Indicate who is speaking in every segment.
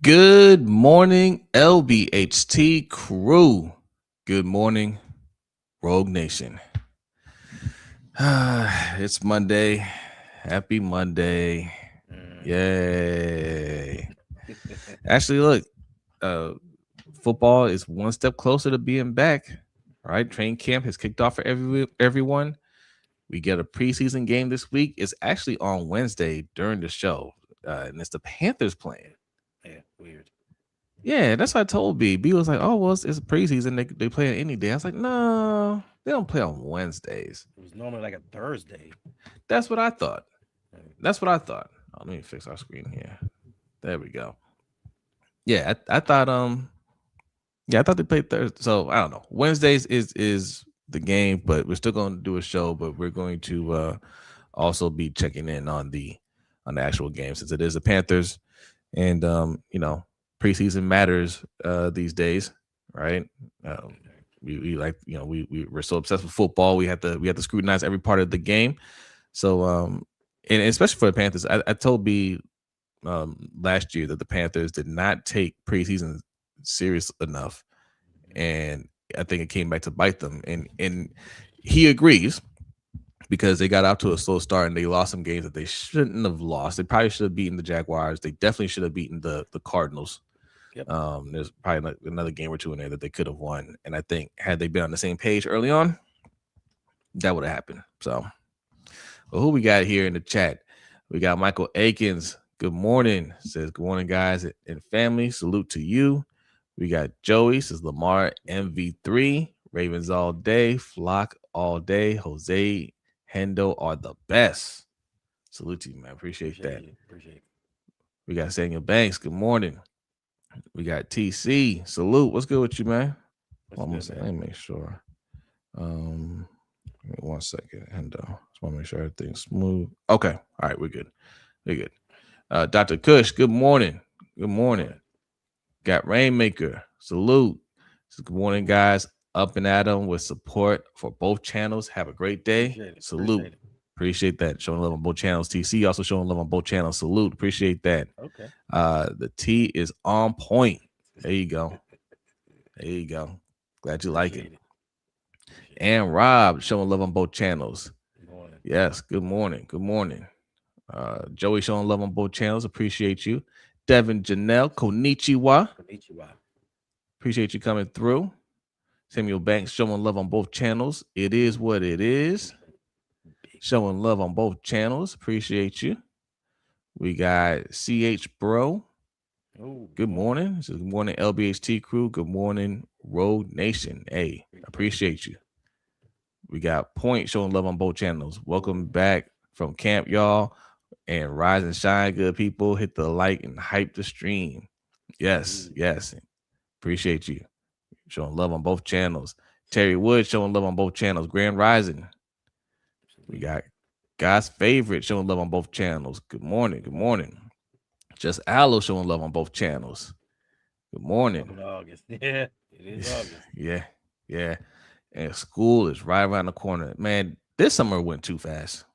Speaker 1: Good morning, LBHT crew. Good morning, Rogue Nation. It's Monday. Happy Monday. Yay. Actually, look, football is one step closer to being back. All right, training camp has kicked off for everyone. We get a preseason game this week. It's actually on Wednesday during the show, and it's the Panthers playing.
Speaker 2: Yeah, weird.
Speaker 1: Yeah, that's what I told B. B was like, "Oh, well, it's preseason. They play it any day." I was like, "No, they don't play on Wednesdays."
Speaker 2: It was normally like a Thursday.
Speaker 1: That's what I thought.
Speaker 2: Right.
Speaker 1: That's what I thought. Oh, let me fix our screen here. There we go. Yeah, I thought I thought they played Thursday. So I don't know. Wednesdays is the game, but we're still going to do a show. But we're going to also be checking in on the actual game since it is the Panthers, and preseason matters these days, right? We like we're so obsessed with football. We have to scrutinize every part of the game. So and especially for the Panthers, I told B last year that the Panthers did not take preseason serious enough, and I think it came back to bite them. And he agrees because they got out to a slow start and they lost some games that they shouldn't have lost. They probably should have beaten the Jaguars. They definitely should have beaten the Cardinals.
Speaker 2: Yep.
Speaker 1: There's probably another game or two in there that they could have won. And I think had they been on the same page early on, that would have happened. So, well, who we got here in the chat? We got Michael Akins. Good morning. Says, good morning, guys and family. Salute to you. We got Joey. Says, Lamar MV3. Ravens all day. Flock all day. Jose Hendo are the best. Salute to you, man. Appreciate that.
Speaker 2: Appreciate it.
Speaker 1: We got Samuel Banks. Good morning. We got TC. Salute. What's good with you, man? Let me make sure. Give me 1 second. And just want to make sure everything's smooth. Okay. All right. We're good. We're good. Dr. Kush, good morning. Good morning. Got Rainmaker. Salute. Good morning, guys. Up and at 'em with support for both channels. Have a great day. Salute. Appreciate that. Showing love on both channels. TC also showing love on both channels. Salute. Appreciate that.
Speaker 2: Okay.
Speaker 1: The T is on point. There you go. There you go. Glad you like it. And Rob showing love on both channels.
Speaker 2: Good morning.
Speaker 1: Yes. Good morning. Good morning. Joey showing love on both channels. Appreciate you. Devin Janelle. Konnichiwa.
Speaker 2: Konnichiwa.
Speaker 1: Appreciate you coming through. Samuel Banks showing love on both channels. It is what it is. Showing love on both channels. Appreciate you. We got CH Bro.
Speaker 2: Oh,
Speaker 1: good morning. This is good morning, LBHT crew. Good morning, Road Nation. Hey, appreciate you. We got Point showing love on both channels. Welcome back from camp, y'all. And rise and shine, good people. Hit the like and hype the stream. Yes, yes. Appreciate you. Showing love on both channels. Terry Wood showing love on both channels. Grand Rising. We got God's favorite showing love on both channels. Good morning. Good morning. Just Aloe showing love on both channels. Good morning.
Speaker 2: August. Yeah, it is August.
Speaker 1: Yeah, yeah. And school is right around the corner. Man, this summer went too fast.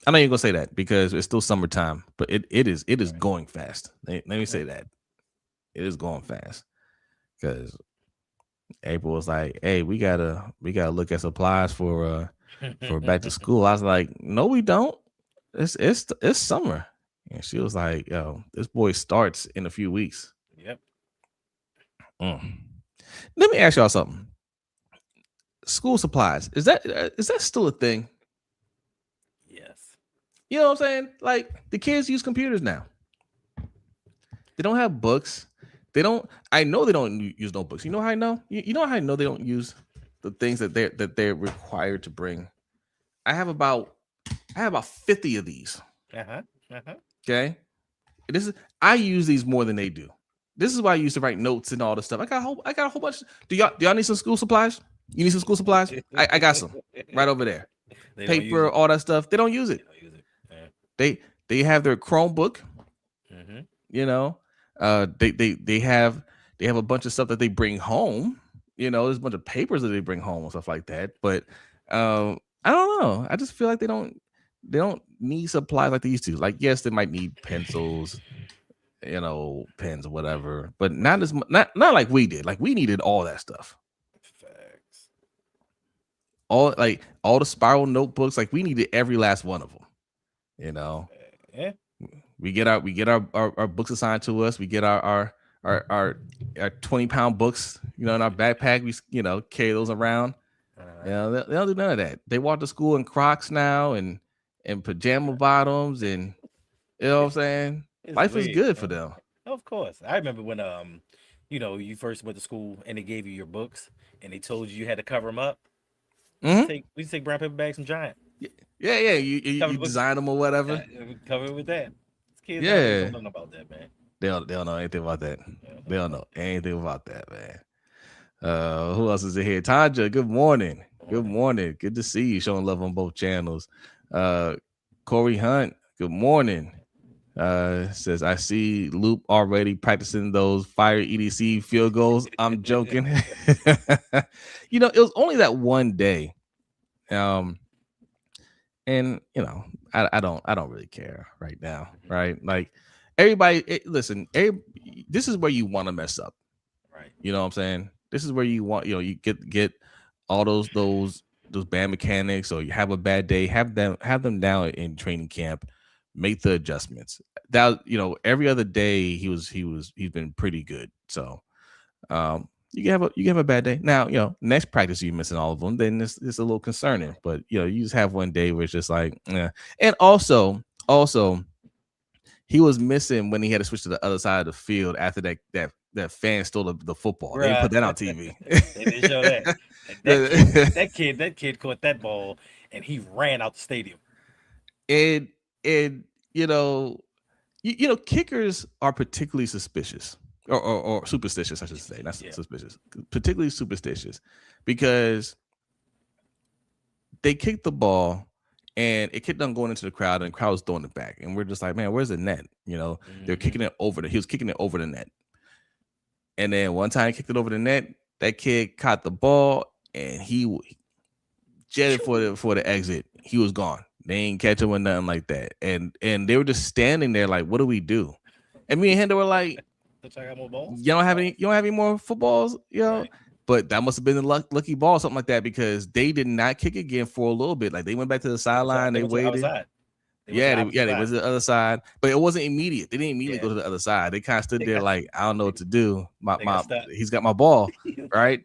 Speaker 1: I know you're gonna say that because it's still summertime, but it is going fast. Let me say that. It is going fast. Because April was like, hey, we gotta look at supplies for back to school. I was like, no, we don't. It's summer. And she was like, yo, this boy starts in a few weeks.
Speaker 2: Yep.
Speaker 1: Let me ask y'all something. School supplies, is that still a thing?
Speaker 2: Yes.
Speaker 1: You know what I'm saying? Like, the kids use computers now. They don't have books. I know they don't use notebooks. You know how I know? You know how I know they don't use the things that they're required to bring? I have about 50 of these. Okay. I use these more than they do. This is why I used to write notes and all this stuff. I got a whole bunch. Do y'all need some school supplies? You need some school supplies? I got some right over there. Paper, all that stuff. They don't use it. They have their Chromebook. You know, they have a bunch of stuff that they bring home. You know, there's a bunch of papers that they bring home and stuff like that. But I don't know. I just feel like they don't need supplies like they used to. Like, yes, they might need pencils pens or whatever, but not as much, not like we did. Like we needed all that stuff.
Speaker 2: Facts.
Speaker 1: All the spiral notebooks, like we needed every last one of them. You know,
Speaker 2: Yeah.
Speaker 1: we get our books assigned to us. We get our our, our 20-pound books, in our backpack. We carry those around. They don't do none of that. They walk to school in Crocs now and pajama bottoms, and you know what I'm
Speaker 2: It's
Speaker 1: saying.
Speaker 2: it's
Speaker 1: Life is
Speaker 2: weird,
Speaker 1: good for
Speaker 2: man.
Speaker 1: them.
Speaker 2: Of course. I remember when you first went to school and they gave you your books and they told you had to cover them up.
Speaker 1: Hmm.
Speaker 2: We used to take brown paper bags and giant
Speaker 1: Yeah, yeah. You
Speaker 2: cover the books,
Speaker 1: design them or whatever.
Speaker 2: cover it with that. These kids nowadays don't
Speaker 1: Yeah,
Speaker 2: know about that, man.
Speaker 1: they don't know anything about that.
Speaker 2: They don't
Speaker 1: They
Speaker 2: know
Speaker 1: don't
Speaker 2: about
Speaker 1: know anything about that, man. Who else is in here? Tanja, good morning.
Speaker 2: that.
Speaker 1: Good
Speaker 2: On it.
Speaker 1: morning. Good to see you. Showing love on both channels. Uh, Corey Hunt, good morning. Says I see Loop already practicing those fire EDC field goals. I'm joking. It was only that one day. Um, and I don't really care right now,
Speaker 2: Mhm.
Speaker 1: right? Like everybody, listen. This is where you want to mess up.
Speaker 2: Right.
Speaker 1: You know what I'm saying? This is where you want, you get all those bad mechanics, or you have a bad day, have them down in training camp, make the adjustments. That every other day he's been pretty good. So you can have a bad day. Now, next practice you're missing all of them, then it's a little concerning. But you just have one day where it's just like, yeah. And also he was missing when he had to switch to the other side of the field after that fan stole the football. They didn't
Speaker 2: Right.
Speaker 1: put that on TV.
Speaker 2: They didn't show that. That kid caught that ball and he ran out the stadium.
Speaker 1: and and kickers are particularly suspicious, or superstitious, I should say, not
Speaker 2: Yeah.
Speaker 1: suspicious, particularly superstitious, because they kicked the ball and it kept on going into the crowd, and the crowd was throwing it back, and we're just like, man, where's the net? They're
Speaker 2: Hmm.
Speaker 1: kicking it over. He was kicking it over the net. And then one time he kicked it over the net, that kid caught the ball and he jetted for the exit. He was gone. They ain't catch him or nothing like that. And they were just standing there like, what do we do? And me and Hendo were like,
Speaker 2: Looks like I got more balls.
Speaker 1: you don't have any more footballs,
Speaker 2: Right.
Speaker 1: But that must have been the lucky ball, something like that, because they did not kick again for a little bit. Like they went back to the sideline,
Speaker 2: They
Speaker 1: they
Speaker 2: went to the other
Speaker 1: waited.
Speaker 2: side. They went to
Speaker 1: Yeah,
Speaker 2: the
Speaker 1: they,
Speaker 2: opposite
Speaker 1: yeah, they
Speaker 2: side.
Speaker 1: went to the other side, but it wasn't immediate. They didn't immediately
Speaker 2: Yeah.
Speaker 1: go to the other side. They kind of stood
Speaker 2: They
Speaker 1: there
Speaker 2: got
Speaker 1: like, I don't know
Speaker 2: they,
Speaker 1: what to do.
Speaker 2: they got stopped.
Speaker 1: He's got my ball, right?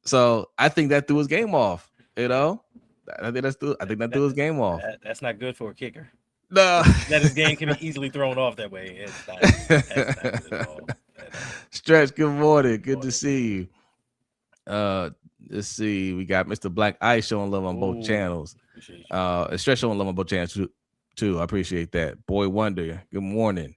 Speaker 1: So I think that threw his game off. You
Speaker 2: Yeah.
Speaker 1: know, I think that threw
Speaker 2: That,
Speaker 1: his game off.
Speaker 2: that's not good for a kicker.
Speaker 1: No.
Speaker 2: That his game can be easily thrown off that way. That's not good at all. At all.
Speaker 1: Stretch, good morning. Good to
Speaker 2: Morning.
Speaker 1: see you. Uh, let's see. We got Mr. Black Ice showing love on both
Speaker 2: Ooh,
Speaker 1: channels.
Speaker 2: appreciate you.
Speaker 1: And Stretch showing love on both channels too. I appreciate that. Boy Wonder, good morning.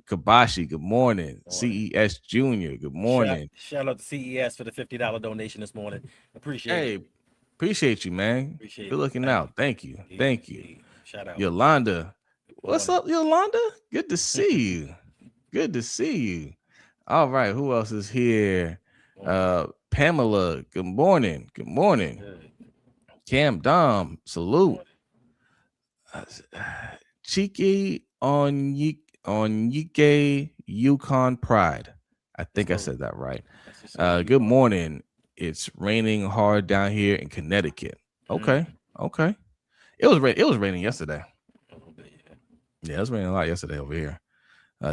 Speaker 1: Kabashi, good morning.
Speaker 2: Morning.
Speaker 1: CES Junior, good
Speaker 2: Shout
Speaker 1: morning.
Speaker 2: shout out to CES for the $50 donation this morning. Appreciate it.
Speaker 1: Hey, appreciate you, man.
Speaker 2: Appreciate
Speaker 1: Good
Speaker 2: it.
Speaker 1: looking
Speaker 2: Thank you.
Speaker 1: out. Thank you.
Speaker 2: Indeed,
Speaker 1: Thank you.
Speaker 2: indeed. Shout out.
Speaker 1: Yolanda.
Speaker 2: Good
Speaker 1: What's
Speaker 2: morning.
Speaker 1: up, Yolanda? Good to see you. Good to see you. All right, who else is here?
Speaker 2: Morning.
Speaker 1: Pamela, good morning. Good morning.
Speaker 2: Good.
Speaker 1: Cam Dom, salute.
Speaker 2: Morning.
Speaker 1: Cheeky on Yike Yukon Pride. I think I
Speaker 2: So
Speaker 1: said that right.
Speaker 2: that's just a
Speaker 1: Good
Speaker 2: Yukon.
Speaker 1: morning. It's raining hard down here in Connecticut.
Speaker 2: Mm,
Speaker 1: Okay. Okay. It was raining yesterday.
Speaker 2: a little bit, yeah.
Speaker 1: Yeah, it was raining a lot yesterday over here.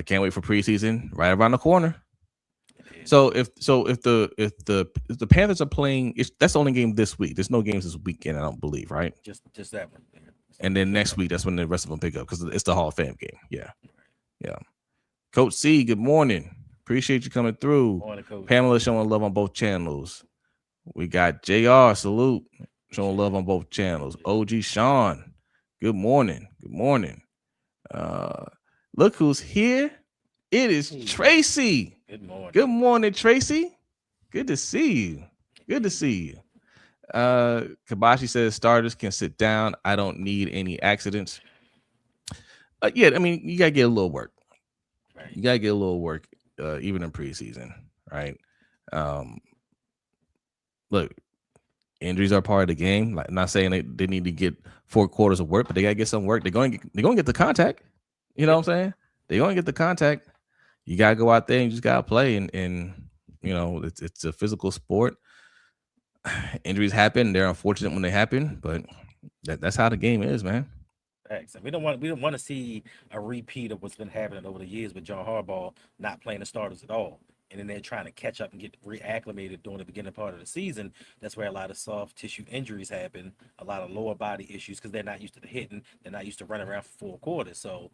Speaker 1: Can't wait for preseason right around the corner.
Speaker 2: It is.
Speaker 1: If the Panthers are playing, that's the only game this week. There's no games this weekend, I don't believe, right?
Speaker 2: Just that one. Yeah.
Speaker 1: And then next week, that's when the rest of them pick up because it's the Hall of Fame game. Yeah, yeah. Coach C, good morning. Appreciate you coming through.
Speaker 2: Morning, coach.
Speaker 1: Pamela showing love on both channels. We got JR, salute, showing love on both channels. OG Sean, good morning. Good morning. Look who's here. It is
Speaker 2: Hey.
Speaker 1: Tracy.
Speaker 2: Good morning.
Speaker 1: Good morning, Tracy. Good to see you. Good to see you. Kabashi says starters can sit down. I don't need any accidents. Yeah, I mean, you gotta get a little work.
Speaker 2: Right.
Speaker 1: You gotta get a little work, even in preseason, right? Um, look, injuries are part of the game. Like, not saying they need to get 4 quarters of work, but they gotta get some work. They're going to get the contact. You know what I'm saying? They're going to get the contact. you gotta go out there and you just gotta play. And it's a physical sport. Injuries happen. They're unfortunate when they happen, but that's how the game is, man.
Speaker 2: Thanks. And we don't want to see a repeat of what's been happening over the years with John Harbaugh not playing the starters at all. And then they're trying to catch up and get reacclimated during the beginning part of the season. That's where a lot of soft tissue injuries happen, a lot of lower body issues because they're not used to the hitting, they're not used to running around for 4 quarters. So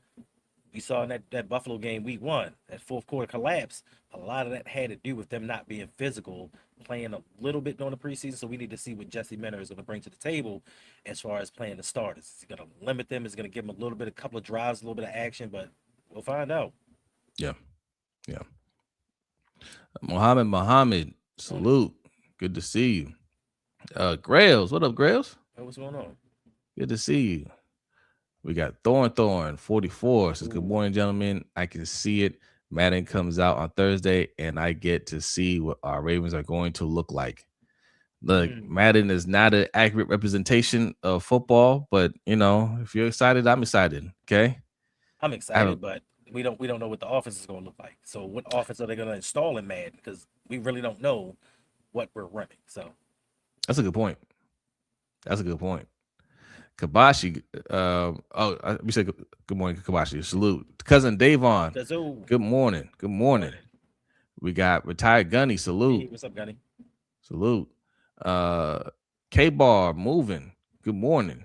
Speaker 2: we saw in that Buffalo game week one, that fourth quarter collapse, a lot of that had to do with them not being physical, playing a little bit during the preseason. So we need to see what Jesse Minter is going to bring to the table as far as playing the starters. Is he going to limit them? Is he going to give them a couple of drives, a little bit of action? But we'll find out.
Speaker 1: Yeah, yeah. Muhammad,
Speaker 2: Morning.
Speaker 1: salute. Good to see you. Grails, what up, Grails?
Speaker 2: Hey, what's going on?
Speaker 1: Good to see you. We got Thorn 44 says, good
Speaker 2: Ooh.
Speaker 1: morning, gentlemen. I can see it. Madden comes out on Thursday, and I get to see what our Ravens are going to look like. Look,
Speaker 2: Mm,
Speaker 1: Madden is not an accurate representation of football, but if you're excited, I'm excited. Okay.
Speaker 2: I'm
Speaker 1: I have a,
Speaker 2: excited, but we don't know what the offense is going to look like. So what offense are they going to install in Madden? Because we really don't know what we're running. So
Speaker 1: that's a good point. That's a good point. Kabashi, we said good morning, Kabashi. Salute. Cousin Davon.
Speaker 2: that's all.
Speaker 1: Good morning. Good morning.
Speaker 2: Morning.
Speaker 1: We got retired Gunny.
Speaker 2: Hey,
Speaker 1: Salute.
Speaker 2: what's up, Gunny?
Speaker 1: Salute. Uh K Bar moving. Good morning.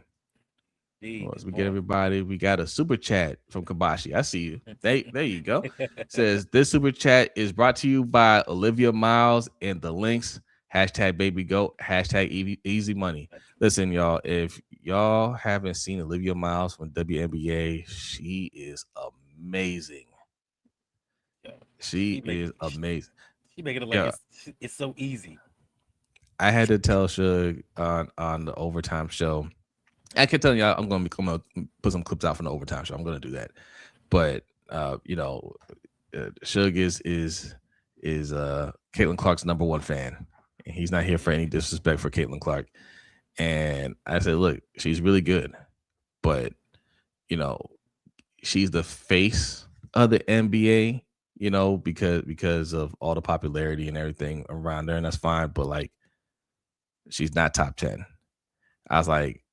Speaker 2: D,
Speaker 1: Well, as
Speaker 2: good
Speaker 1: we get
Speaker 2: morning.
Speaker 1: everybody, we got a super chat from Kabashi. I see you. There you go. Says this super chat is brought to you by Olivia Miles and the links. Hashtag baby goat. Hashtag easy money. Listen, y'all, if y'all haven't seen Olivia Miles from WNBA, she is amazing.
Speaker 2: Yo,
Speaker 1: She
Speaker 2: she make
Speaker 1: is amazing.
Speaker 2: she make it look like
Speaker 1: Yeah,
Speaker 2: it's so easy.
Speaker 1: I had to tell Suge on the overtime show. I can tell y'all I'm gonna put some clips out from the overtime show. I'm gonna do that. But Suge is Caitlin Clark's number one fan. And he's not here for any disrespect for Caitlin Clark. And I said, look, she's really good, but you know, she's the face of the NBA, because of all the popularity and everything around her, and that's fine. But like, she's not top 10. I was like,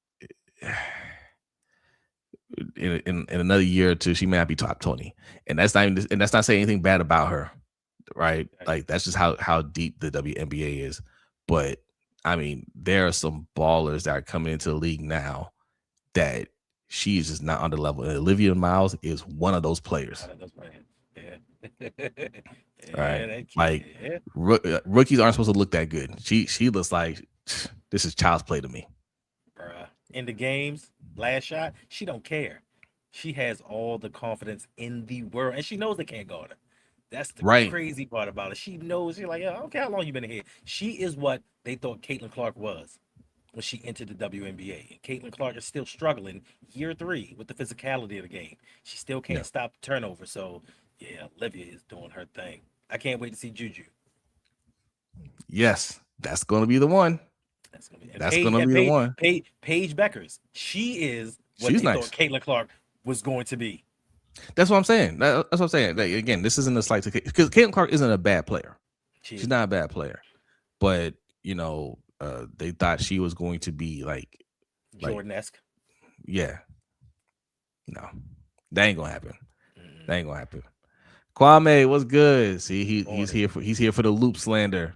Speaker 1: in another year or two, she may not be top 20, and that's not saying anything bad about her, right?
Speaker 2: Right.
Speaker 1: Like that's just how deep the WNBA is. But I mean, there are some ballers that are coming into the league now that she is just not on the level. And Olivia Miles is one of those players.
Speaker 2: One of those players. Yeah.
Speaker 1: Right?
Speaker 2: Yeah, that kid.
Speaker 1: Like
Speaker 2: Yeah.
Speaker 1: rookies aren't supposed to look that good. She looks like this is child's play to me.
Speaker 2: Bruh. In the games, last shot, she don't care. She has all the confidence in the world, and she knows they can't guard her. That's the
Speaker 1: Right.
Speaker 2: crazy part about it. She knows. She's like, yeah, I don't care how long you been in here. She is what they thought Caitlin Clark was when she entered the WNBA. And Caitlin Clark is still struggling year three with the physicality of the game. She still
Speaker 1: Yeah.
Speaker 2: can't stop the turnover. So, yeah, Olivia is doing her thing. I can't wait to see Juju.
Speaker 1: Yes, that's gonna be the one.
Speaker 2: That's gonna be and
Speaker 1: That's gonna be the one.
Speaker 2: Paige Beckers. She is what
Speaker 1: She's
Speaker 2: they thought
Speaker 1: nice.
Speaker 2: Caitlin Clark was going to be.
Speaker 1: That's what I'm saying. That's what I'm saying. Like, again, this isn't a slight to because Caitlin Clark isn't a bad player.
Speaker 2: She
Speaker 1: She's
Speaker 2: is
Speaker 1: not a
Speaker 2: not.
Speaker 1: bad player, but they thought she was going to be like
Speaker 2: Jordan esque.
Speaker 1: yeah, no, that ain't gonna happen. That
Speaker 2: Mm,
Speaker 1: ain't gonna happen. Kwame, what's good? See, he's
Speaker 2: morning.
Speaker 1: here for the loop slander.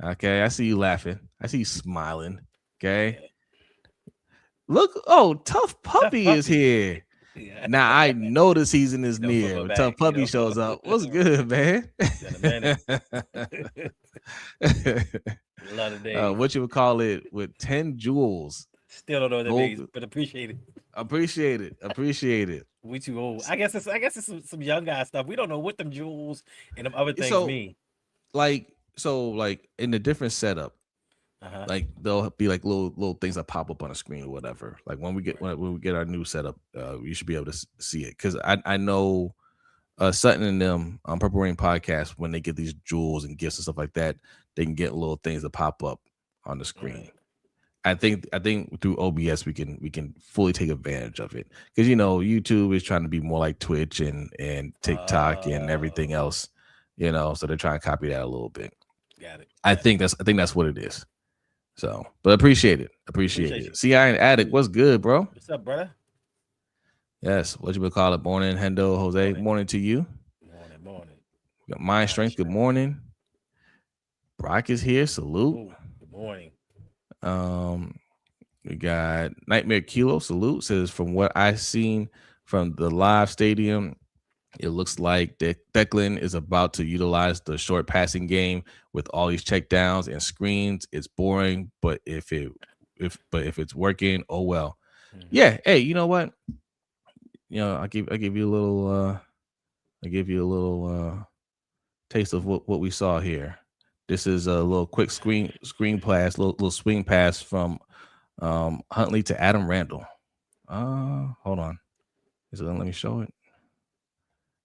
Speaker 1: Okay, I see you laughing. I see you smiling. Okay,
Speaker 2: Yeah.
Speaker 1: look. Oh, Tough
Speaker 2: Tough
Speaker 1: Puppy is
Speaker 2: puppy.
Speaker 1: here.
Speaker 2: Yeah.
Speaker 1: Now I know the season is near.
Speaker 2: Football
Speaker 1: When Tough
Speaker 2: back.
Speaker 1: Puppy shows up, what's good, man?
Speaker 2: It's been a minute. A lot of days.
Speaker 1: What you would call it with 10 jewels.
Speaker 2: Still don't know what that means,
Speaker 1: Gold.
Speaker 2: but appreciate it.
Speaker 1: Appreciate it. Appreciate it.
Speaker 2: We too old. I guess it's some young guy stuff. We don't know what them jewels and them other things
Speaker 1: So
Speaker 2: mean.
Speaker 1: like in the different setup,
Speaker 2: Uh-huh.
Speaker 1: like there'll be like little things that pop up on the screen or whatever. Like when we get
Speaker 2: Right.
Speaker 1: when we get our new setup, you should be able to see it because I know Sutton and them on Purple Rain podcast when they get these jewels and gifts and stuff like that, they can get little things that pop up on the screen.
Speaker 2: Right.
Speaker 1: I think through OBS we can fully take advantage of it because YouTube is trying to be more like Twitch and TikTok and everything
Speaker 2: Oh,
Speaker 1: else, so they're trying to copy that a little bit.
Speaker 2: got it.
Speaker 1: I
Speaker 2: Got it.
Speaker 1: think that's what it is. So, but appreciate it, appreciate
Speaker 2: Appreciate you.
Speaker 1: it. See, I ain't addict. What's good, bro?
Speaker 2: What's up, brother?
Speaker 1: Yes, what you would call it? Morning, Hendo, Jose.
Speaker 2: Morning.
Speaker 1: Morning to you.
Speaker 2: Morning. Morning.
Speaker 1: We got Mind
Speaker 2: Mind
Speaker 1: Strength. Good
Speaker 2: strength.
Speaker 1: morning. Brock is here. Salute.
Speaker 2: Ooh, good morning.
Speaker 1: Um, we got Nightmare Kilo. Salute. Says from what I've seen from the live stadium, it looks like Declan is about to utilize the short passing game with all these checkdowns and screens. It's boring, but if it's working, oh well.
Speaker 2: Mm-hmm.
Speaker 1: Yeah. Hey, you know what? I give you a little taste of what we saw here. This is a little quick screen pass, little swing pass from Huntley to Adam Randall. Hold on. Is it gonna let me show it?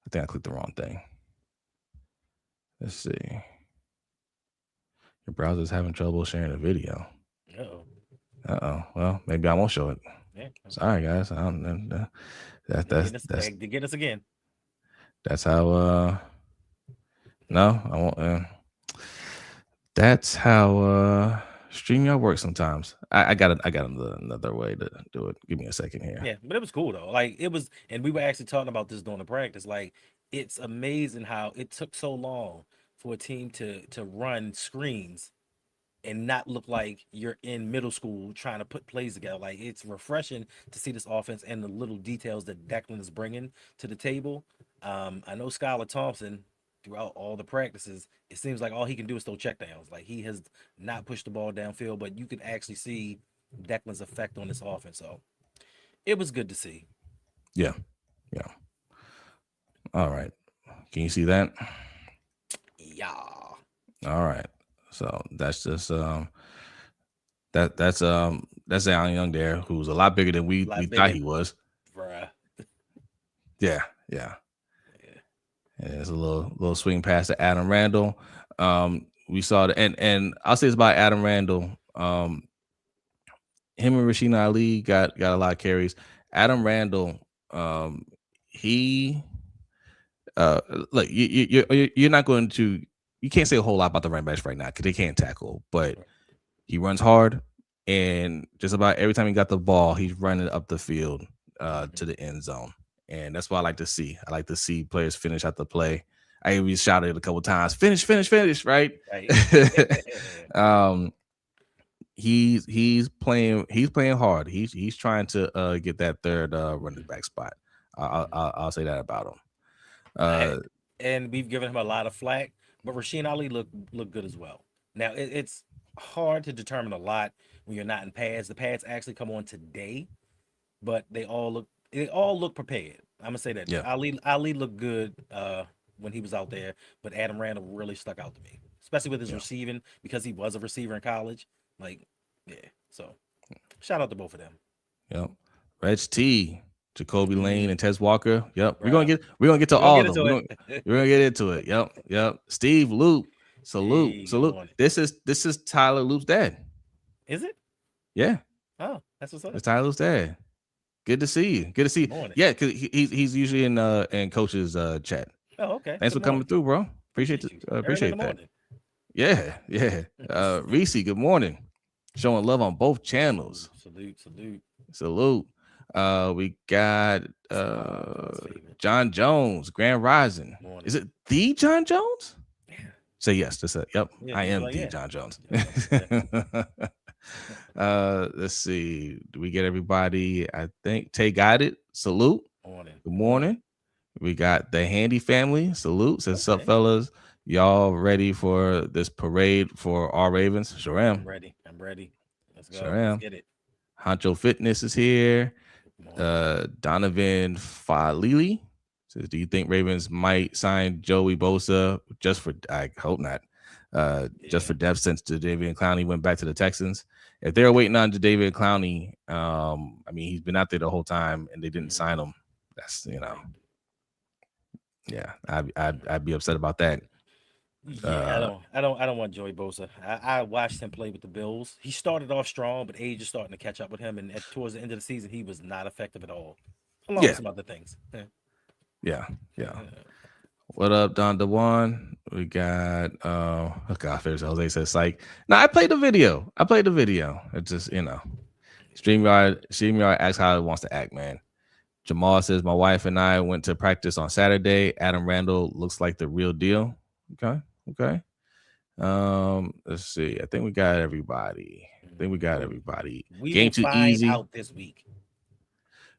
Speaker 1: I think I clicked the wrong thing. Let's see. Your browser's having trouble sharing a video.
Speaker 2: Uh-oh.
Speaker 1: Well, maybe I won't show it.
Speaker 2: Yeah.
Speaker 1: Sorry, guys. I don't know.
Speaker 2: They get us again.
Speaker 1: That's how. No, I won't. That's how StreamYard works sometimes. I got another way to do it. Give me a second here.
Speaker 2: Yeah, but it was cool though. Like it was, and we were actually talking about this during the practice. Like it's amazing how it took so long for a team to run screens and not look like you're in middle school trying to put plays together. Like it's refreshing to see this offense and the little details that Declan is bringing to the table. I know Skylar Thompson throughout all the practices, it seems like all he can do is throw checkdowns. Like he has not pushed the ball downfield, but you can actually see Declan's effect on this offense. So it was good to see.
Speaker 1: Yeah. All right. Can you see that?
Speaker 2: Yeah.
Speaker 1: All right. So that's just that's Allen Young there, who's a lot bigger than we thought he was.
Speaker 2: Bruh.
Speaker 1: Yeah.
Speaker 2: Yeah.
Speaker 1: And it's a little swing pass to Adam Randall. We saw the and I'll say it's about Adam Randall. Him and Rasheen Ali got a lot of carries. Adam Randall, he look, you're not going to, you can't say a whole lot about the running backs right now because they can't tackle, but he runs hard, and just about every time he got the ball, he's running up the field to the end zone, and that's what I like to see. I like to see players finish out the play. I even shouted it a couple times, finish, right?
Speaker 2: Right.
Speaker 1: He's playing hard. He's trying to get that third running back spot. I'll say that about him.
Speaker 2: And we've given him a lot of flack, but Rasheen Ali looked good as well. Now it's hard to determine a lot when you're not in pads. The pads actually come on today, but they all look prepared. I'm gonna say that
Speaker 1: Yeah.
Speaker 2: Ali looked good when he was out there, but Adam Randall really stuck out to me, especially with his receiving because he was a receiver in college. Like, yeah. So shout out to both of them.
Speaker 1: Yep. Reg T, Jacoby Lane, and Tez Walker. Yep.
Speaker 2: Bruh.
Speaker 1: We're gonna get to all of them. We're
Speaker 2: It.
Speaker 1: gonna get into it. Yep. Steve Loop. Salute.
Speaker 2: Hey, good
Speaker 1: Salute.
Speaker 2: morning.
Speaker 1: This is Tyler Loop's dad.
Speaker 2: Is it?
Speaker 1: Yeah.
Speaker 2: Oh, that's what's up.
Speaker 1: It's Tyler Loop's dad. Good to see you. Good to see you.
Speaker 2: Morning.
Speaker 1: Yeah, because he's usually in coach's chat.
Speaker 2: Oh, okay.
Speaker 1: Thanks for coming through, bro. Appreciate
Speaker 2: Appreciate
Speaker 1: that. Yeah. Reese, good morning. Showing love on both channels. Salute. We got John Jones, Grand Rising.
Speaker 2: Morning.
Speaker 1: Is it the John Jones?
Speaker 2: Yeah.
Speaker 1: Say yes. That's it. Yep.
Speaker 2: Yeah,
Speaker 1: I am
Speaker 2: like,
Speaker 1: the
Speaker 2: yeah.
Speaker 1: John Jones. Let's see. Do we get everybody? I think Tay got it. Salute.
Speaker 2: Morning.
Speaker 1: Good morning. We got the Handy family. Salute. Says, "Sup, fellas? Y'all ready for this parade for our Ravens?" Sure am.
Speaker 2: I'm ready. Let's go.
Speaker 1: Sure am.
Speaker 2: Let's get it.
Speaker 1: Honcho Fitness is here. Donovan Falili says, "Do you think Ravens might sign Joey Bosa just for? I hope not. Just for depth since Jadeveon Clowney went back to the Texans. If they're waiting on Jadeveon Clowney, I mean, he's been out there the whole time and they didn't sign him. That's yeah, I'd be upset about that.
Speaker 2: Yeah, I don't want Joey Bosa. I watched him play with the Bills. He started off strong, but age is starting to catch up with him. And towards the end of the season, he was not effective at all, along with
Speaker 1: Yeah,
Speaker 2: some other things. Yeah.
Speaker 1: yeah, yeah. What up, Don Dewan? We got oh god, there's Jose says psych. No, I played the video. I played the video. It just, StreamYard acts how it wants to act, man. Jamal says my wife and I went to practice on Saturday. Adam Randall looks like the real deal. Okay. Okay. Let's see. I think we got everybody. I think we got
Speaker 2: we,
Speaker 1: everybody.
Speaker 2: we
Speaker 1: Game
Speaker 2: will
Speaker 1: too
Speaker 2: find
Speaker 1: easy.
Speaker 2: out this week.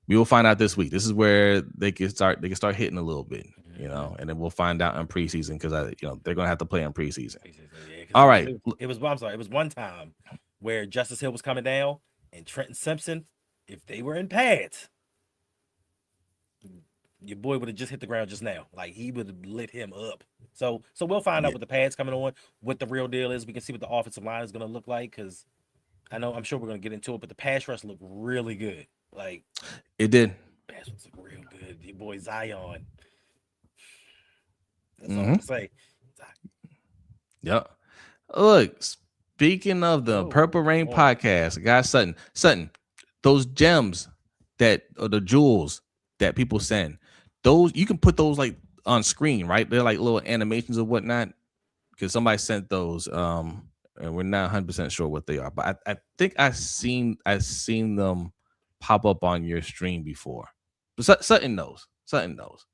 Speaker 1: We will find out this week. This is where they can start hitting a little bit,
Speaker 2: Mm-hmm.
Speaker 1: and then we'll find out in preseason because they're gonna have to play in preseason.
Speaker 2: Yeah,
Speaker 1: All
Speaker 2: because
Speaker 1: right.
Speaker 2: it was. I'm sorry. It was one time where Justice Hill was coming down and Trenton Simpson. If they were in pads, your boy would have just hit the ground just now. Like he would have lit him up. So we'll find out
Speaker 1: Yeah,
Speaker 2: with the pads coming on what the real deal is. We can see what the offensive line is going to look like because I'm sure we're going to get into it. But the pass rush looked really good. Like
Speaker 1: it did.
Speaker 2: pass rush looked real good. Your boy Zion. That's all I'm
Speaker 1: Mm-hmm.
Speaker 2: gonna say.
Speaker 1: Yep. Look, speaking of the
Speaker 2: Whoa,
Speaker 1: Purple Rain
Speaker 2: on.
Speaker 1: podcast, guys, Sutton, those gems that or the jewels that people send, those you can put those like on screen, right? They're like little animations or whatnot. Because somebody sent those, and we're not 100% sure what they are, but I think I seen them pop up on your stream before. But Sutton knows. Sutton knows.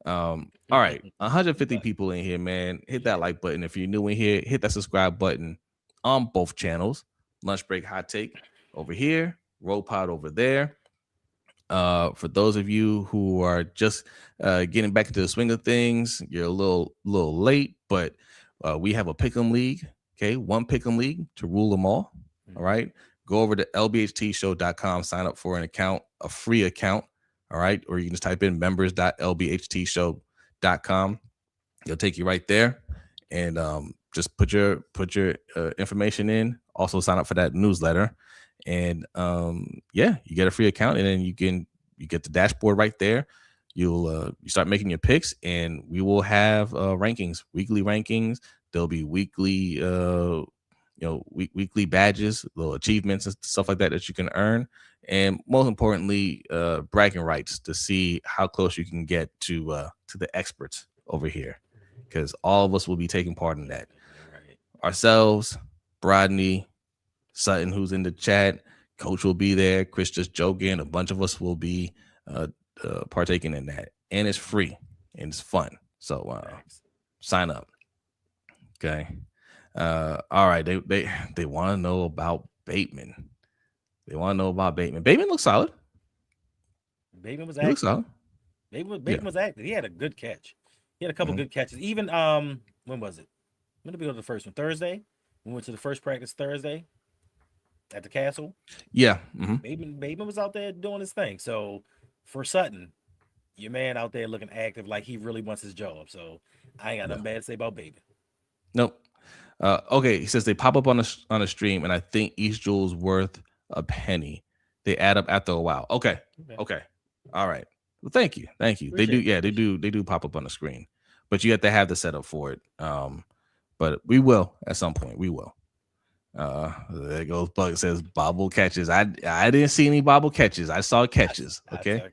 Speaker 1: All right, 150
Speaker 2: But
Speaker 1: people in here, man. Hit that
Speaker 2: yeah,
Speaker 1: like button if you're new in here. Hit that subscribe button on both channels. Lunch break, hot take over here. Roll pod over there. For those of you who are just getting back into the swing of things, you're a little late, but we have a pick'em league. Okay, one pick'em league to rule them all. All right, go over to lbhtshow.com, sign up for an account, a free account. All right, or you can just type in members.lbhtshow.com. It'll take you right there, and just put your information in. Also, sign up for that newsletter, and yeah, you get a free account, and then you get the dashboard right there. You start making your picks, and we will have rankings, weekly rankings. There'll be weekly weekly badges, little achievements and stuff like that that you can earn, and most importantly, bragging rights to see how close you can get to the experts over here, because all of us will be taking part in that.
Speaker 2: right.
Speaker 1: Ourselves, Rodney, Sutton, who's in the chat, Coach will be there. Chris just joking. A bunch of us will be partaking in that, and it's free and it's fun. So
Speaker 2: Thanks.
Speaker 1: sign up. Okay. All right. They want to know about Bateman. They want to know about Bateman. Bateman looks solid.
Speaker 2: Bateman was
Speaker 1: He looks
Speaker 2: active.
Speaker 1: solid.
Speaker 2: Bateman
Speaker 1: Yeah.
Speaker 2: was active. He had a good catch. He had a couple
Speaker 1: Mhm.
Speaker 2: good catches. Even when was it? When did we go to the first one? Thursday. We went to the first practice Thursday at the castle.
Speaker 1: Yeah. Hmm.
Speaker 2: Bateman was out there doing his thing. So for Sutton, your man out there looking active like he really wants his job. So I ain't got
Speaker 1: Yeah.
Speaker 2: nothing bad to say about Bateman.
Speaker 1: Nope. Okay. He says they pop up on a stream, and I think each jewel's worth a penny. They add up after a while. Okay.
Speaker 2: Okay.
Speaker 1: Okay. All right. Well, thank you. Thank you. They do.
Speaker 2: Appreciate it.
Speaker 1: Yeah, they do. They do pop up on the screen, but you have to have the setup for it. But we will at some point. We will. There goes Bug says bobble catches. I didn't see any bobble catches. I saw catches.
Speaker 2: I
Speaker 1: Okay.
Speaker 2: thought,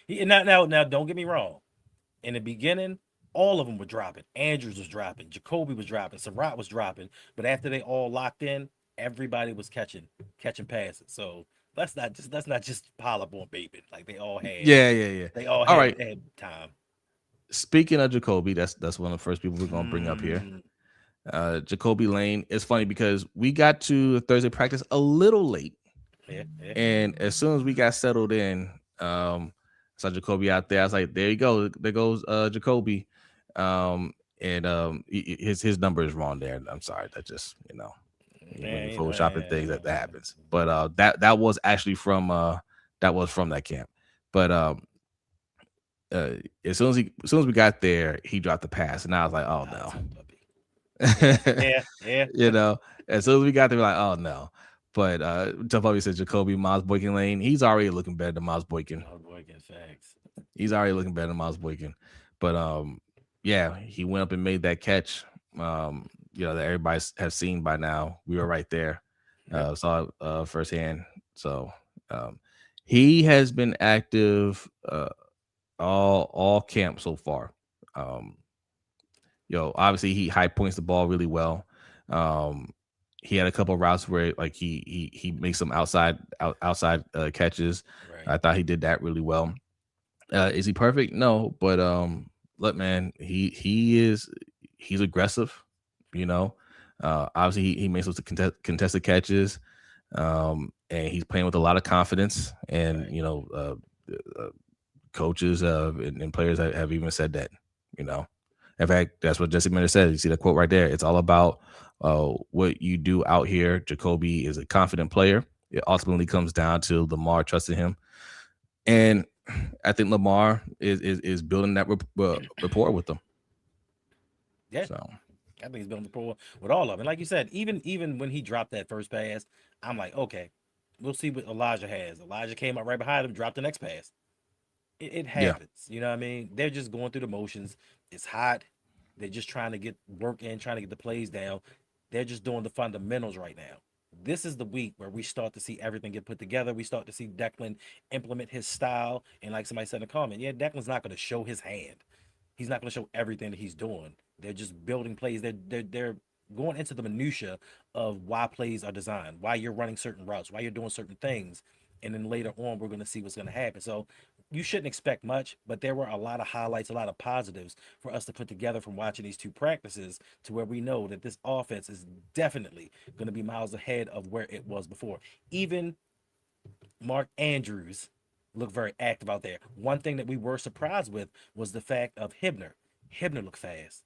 Speaker 2: yeah. Now, don't get me wrong. In the beginning, all of them were dropping. Andrews was dropping. Jacoby was dropping. Surratt was dropping. But after they all locked in, everybody was catching passes. So let's not just pile up on Bateman. Like
Speaker 1: Yeah. Yeah. Yeah.
Speaker 2: they all
Speaker 1: All
Speaker 2: had
Speaker 1: right.
Speaker 2: had time.
Speaker 1: Speaking of Jacoby, that's one of the first people we're gonna bring up here.
Speaker 2: Mm,
Speaker 1: Jacoby Lane. It's funny because we got to Thursday practice a little late,
Speaker 2: yeah.
Speaker 1: and as soon as we got settled in, saw Jacoby out there. I was like, there you go. There goes Jacoby. And his number is wrong there. I'm sorry. That just when
Speaker 2: Yeah,
Speaker 1: you
Speaker 2: you know,
Speaker 1: photoshopping things that happens. But that was actually from that camp. But as soon as we got there, he dropped the pass, and I was like, oh
Speaker 2: ah,
Speaker 1: no.
Speaker 2: it's a puppy. Yeah.
Speaker 1: As soon as we got there, we're like, oh no. But Tough Puppy said Jacoby Miles Boykin Lane. He's already looking better than Miles Boykin.
Speaker 2: Oh boy, get facts.
Speaker 1: He's already looking better than Miles Boykin. But yeah, he went up and made that catch. That everybody has seen by now. We were right there,
Speaker 2: Yep.
Speaker 1: saw it firsthand. So um, he has been active all camp so far. Um, Obviously he high points the ball really well. Um, he had a couple of routes where like he makes some outside catches.
Speaker 2: Right.
Speaker 1: I thought he did that really well. Is he perfect? No, but look, man, he's aggressive. You know, obviously he makes those contested catches, and he's playing with a lot of confidence. And
Speaker 2: Right.
Speaker 1: uh, coaches and players have even said that. You know, in fact, that's what Jesse Miller said. You see that quote right there. It's all about what you do out here. Jacoby is a confident player. It ultimately comes down to Lamar trusting him, and I think Lamar is building that rapport with them.
Speaker 2: Yeah.
Speaker 1: So
Speaker 2: I think he's been on the pro with all of them. And like you said, even when he dropped that first pass, I'm like, okay, we'll see what Elijah has. Elijah came up right behind him, dropped the next pass. It
Speaker 1: yeah,
Speaker 2: happens. You know what I mean? They're just going through the motions. It's hot. They're just trying to get work in, trying to get the plays down. They're just doing the fundamentals right now. This is the week where we start to see everything get put together. We start to see Declan implement his style. And like somebody said in the comment, yeah, Declan's not going to show his hand. He's not going to show everything that he's doing. They're just building plays. They're going into the minutia of why plays are designed, why you're running certain routes, why you're doing certain things, and then later on we're going to see what's going to happen. So you shouldn't expect much, but there were a lot of highlights, a lot of positives for us to put together from watching these two practices to where we know that this offense is definitely going to be miles ahead of where it was before. Even Mark Andrews looked very active out there. One thing that we were surprised with was the fact of Hibner. Hibner looked fast.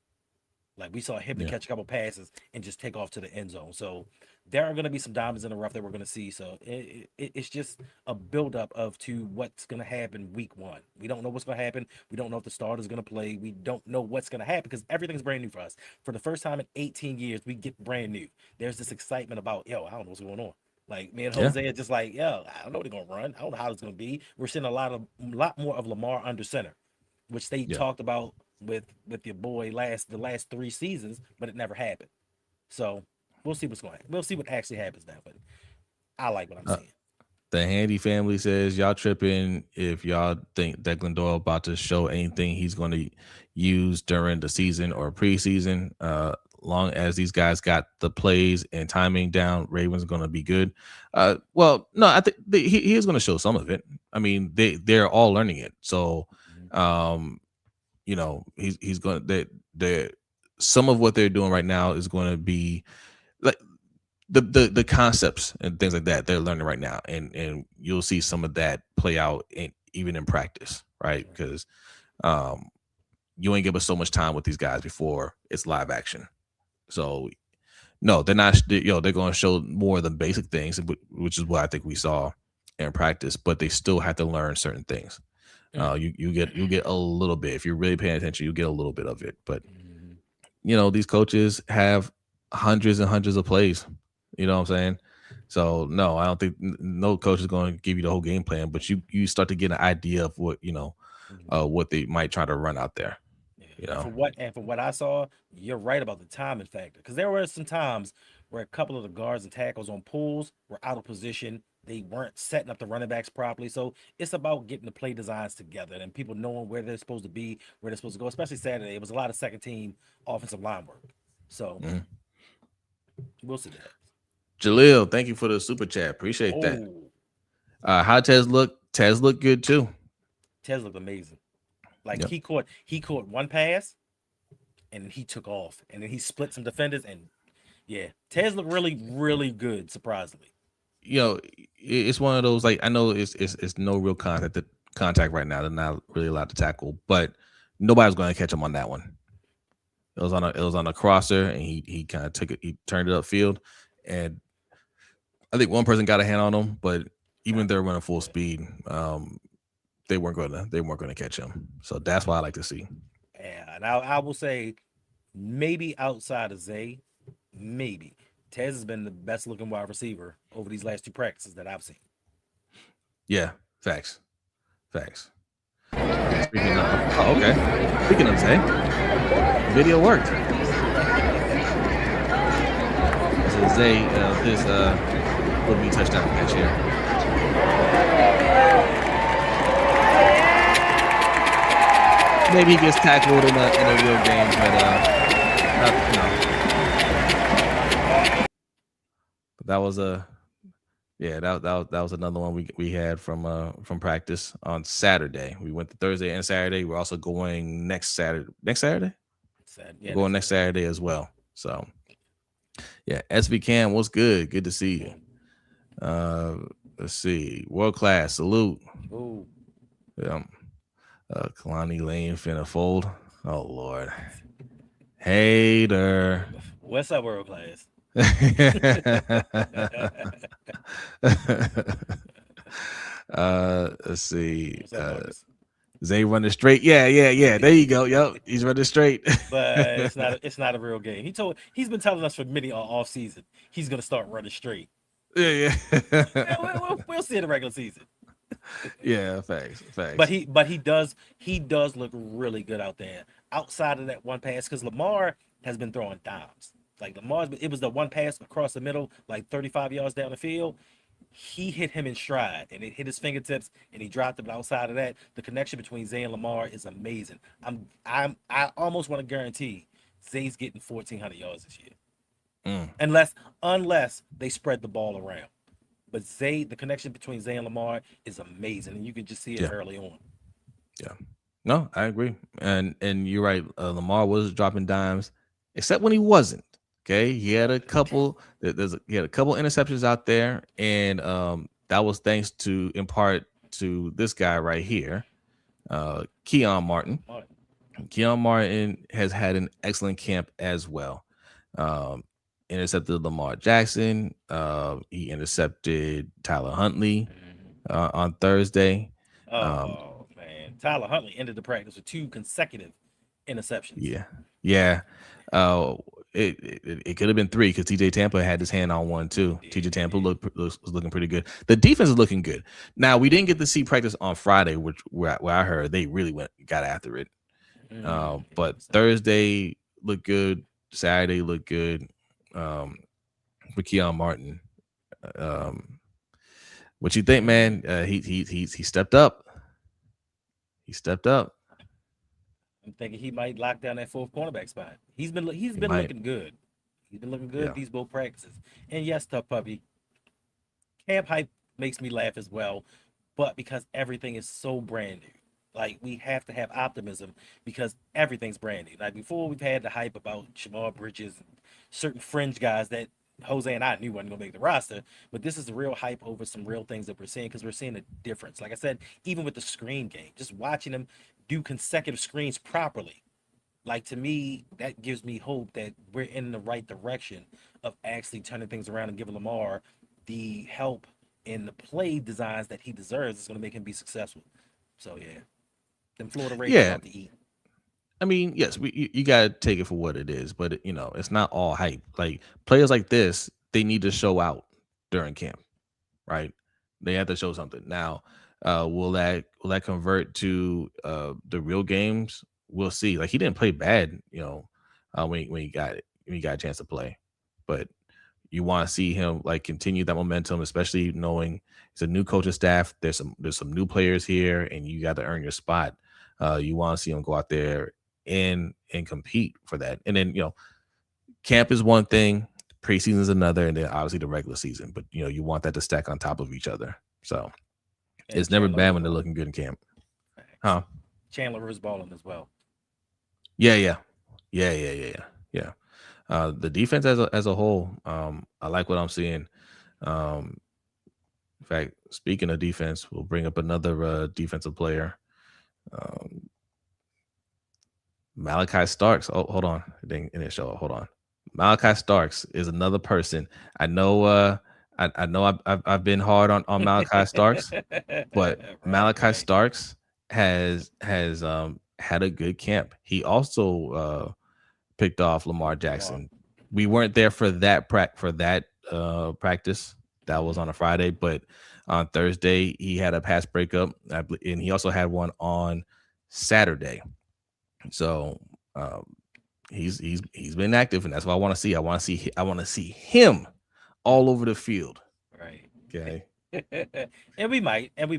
Speaker 2: Like we saw him to
Speaker 1: yeah,
Speaker 2: catch a couple passes and just take off to the end zone. So there are going to be some diamonds in the rough that we're going to see. So it's just a buildup of to what's going to happen week one. We don't know what's going to happen. We don't know if the starter's going to play. We don't know what's going to happen because everything's brand new for us. For the first time in 18 years, we get brand new. There's this excitement about, yo, I don't know what's going on. Like me and
Speaker 1: yeah,
Speaker 2: Jose are just like, yo, I don't know what they're gonna run. I don't know how it's gonna be. We're seeing a lot more of Lamar under center, which they
Speaker 1: yeah.
Speaker 2: talked about with your boy the last 3 seasons, but it never happened. So we'll see what's going. We'll see what actually happens now. But I like what I'm
Speaker 1: Uh,
Speaker 2: seeing.
Speaker 1: the Handy family says y'all tripping if y'all think Declan Doyle about to show anything he's going to use during the season or preseason. Long as these guys got the plays and timing down, Ravens going to be good. Well, no, I think he is going to show some of it. I mean, they're all learning it. So,
Speaker 2: Mhm.
Speaker 1: um, he's going to they some of what they're doing right now is going to be like the concepts and things like that they're learning right now, and you'll see some of that play out even in practice, right? Because um, you ain't give us so much time with these guys before it's live action. So no, they're not. They're going to show more than basic things, which is what I think we saw in practice. But they still have to learn certain things.
Speaker 2: Mm.
Speaker 1: You get a little bit if you're really paying attention. You get a little bit of it, but
Speaker 2: Mhm.
Speaker 1: these coaches have hundreds and hundreds of plays. You know what I'm saying? So no, I don't think no coach is going to give you the whole game plan, but you start to get an idea of
Speaker 2: Mhm.
Speaker 1: what they might try to run out there.
Speaker 2: Yeah.
Speaker 1: You
Speaker 2: And
Speaker 1: know,
Speaker 2: from what I saw, you're right about the timing factor. Because there were some times where a couple of the guards and tackles on pulls were out of position. They weren't setting up the running backs properly. So it's about getting the play designs together and people knowing where they're supposed to be, where they're supposed to go. Especially Saturday, it was a lot of second team offensive line work. So
Speaker 1: mm.
Speaker 2: we'll see what happens.
Speaker 1: Jaleel, thank you for the super chat. Appreciate that.
Speaker 2: Oh,
Speaker 1: How Tez look? Tez look good too.
Speaker 2: Tez looked amazing. Like
Speaker 1: Yep.
Speaker 2: he caught one pass and he took off and then he split some defenders and yeah, Tez looked really really good surprisingly.
Speaker 1: It's one of those like I know it's no real contact right now. They're not really allowed to tackle, but nobody's going to catch him on that one. It was on a crosser, and he kind of took it. He turned it upfield, and I think one person got a hand on him, but even
Speaker 2: Not
Speaker 1: if they're
Speaker 2: really.
Speaker 1: running full
Speaker 2: Yeah.
Speaker 1: speed, they weren't gonna catch him. So that's what I like to see.
Speaker 2: Yeah, and I will say maybe outside of Zay, maybe Tez has been the best looking wide receiver over these last two practices that I've seen.
Speaker 1: Yeah, facts. And speaking of, oh, okay. Speaking of Zay, video worked. So Zay, this will be touchdown catch here. Maybe he gets tackled in a real game, but but that was a yeah that was another one we had from practice on Saturday. We went to Thursday and Saturday. We're also going next Saturday. Next Saturday, we're
Speaker 2: Yeah,
Speaker 1: going next Saturday as well. So yeah, SV Cam, what's good? Good to see you. Let's see, world class salute.
Speaker 2: Ooh.
Speaker 1: Kalani Lane finna fold. Oh Lord, hater.
Speaker 2: What's up, world class?
Speaker 1: Let's see.
Speaker 2: What's up, Marcus?
Speaker 1: Zay running straight. Yeah. There you go. Yep, he's running straight.
Speaker 2: But it's not a real game. He's been telling us for many off season he's gonna start running straight.
Speaker 1: Yeah.
Speaker 2: We'll see in the regular season.
Speaker 1: Yeah, facts.
Speaker 2: But he does look really good out there. Outside of that one pass, because Lamar has been throwing dimes. Like it was the one pass across the middle, like 35 yards down the field. He hit him in stride, and it hit his fingertips, and he dropped it. But outside of that, the connection between Zay and Lamar is amazing. I almost want to guarantee Zay's getting 1,400 yards this year, unless they spread the ball around. But Zay, the connection between Zay and Lamar is amazing, and you can just see it early on.
Speaker 1: Yeah, no, I agree, and you're right. Lamar was dropping dimes, except when he wasn't. Okay, he had a couple. He had a couple interceptions out there, and that was thanks to in part to this guy right here, Keon Martin. Keon Martin has had an excellent camp as well. Intercepted Lamar Jackson. He intercepted Tyler Huntley on Thursday.
Speaker 2: Man, Tyler Huntley ended the practice with 2 consecutive interceptions.
Speaker 1: Yeah. It could have been 3 because TJ Tampa had his hand on one too. TJ Tampa was looking pretty good. The defense is looking good. Now we didn't get to see practice on Friday, where I heard they really got after it. But Thursday looked good. Saturday looked good. For Keon Martin, what you think, man? He stepped up. He stepped up.
Speaker 2: I'm thinking he might lock down that 4th cornerback spot. He's been looking good. He's been looking good these both practices. And yes, Tough Puppy, camp hype makes me laugh as well, but because everything is so brand new. Like, we have to have optimism because everything's brand new. Like, before, we've had the hype about Shamar Bridges and certain fringe guys that Jose and I knew wasn't going to make the roster. But this is the real hype over some real things that we're seeing because we're seeing a difference. Like I said, even with the screen game, just watching them do consecutive screens properly. Like, to me, that gives me hope that we're in the right direction of actually turning things around and giving Lamar the help in the play designs that he deserves. It's going to make him be successful. So, yeah. Them Florida Ravens out to eat.
Speaker 1: I mean, yes, you gotta take it for what it is, but it's not all hype. Like, players like this, they need to show out during camp, right? They have to show something. Now, will that convert to the real games? We'll see. Like, he didn't play bad, when he got a chance to play, but you want to see him like continue that momentum, especially knowing it's a new coaching staff. There's some new players here, and you got to earn your spot. You want to see him go out there and compete for that. And then camp is one thing, preseason is another, and then obviously the regular season. But you want that to stack on top of each other. So it's never bad when they're looking good in camp, huh?
Speaker 2: Chandler Rivers balling as well.
Speaker 1: Yeah. The defense as a whole, I like what I'm seeing. In fact, speaking of defense, we'll bring up another defensive player. Malachi Starks. Oh, hold on. It didn't show up. Hold on. Malachi Starks is another person. I know. I know. I've been hard on Malachi Starks, but Malachi Starks has had a good camp. He also picked off Lamar Jackson. We weren't there for that practice. That was on a Friday, but on Thursday he had a pass breakup, and he also had one on Saturday. So He's been active, and that's what I want to see. I want to see him all over the field.
Speaker 2: Right.
Speaker 1: Okay.
Speaker 2: And we might, and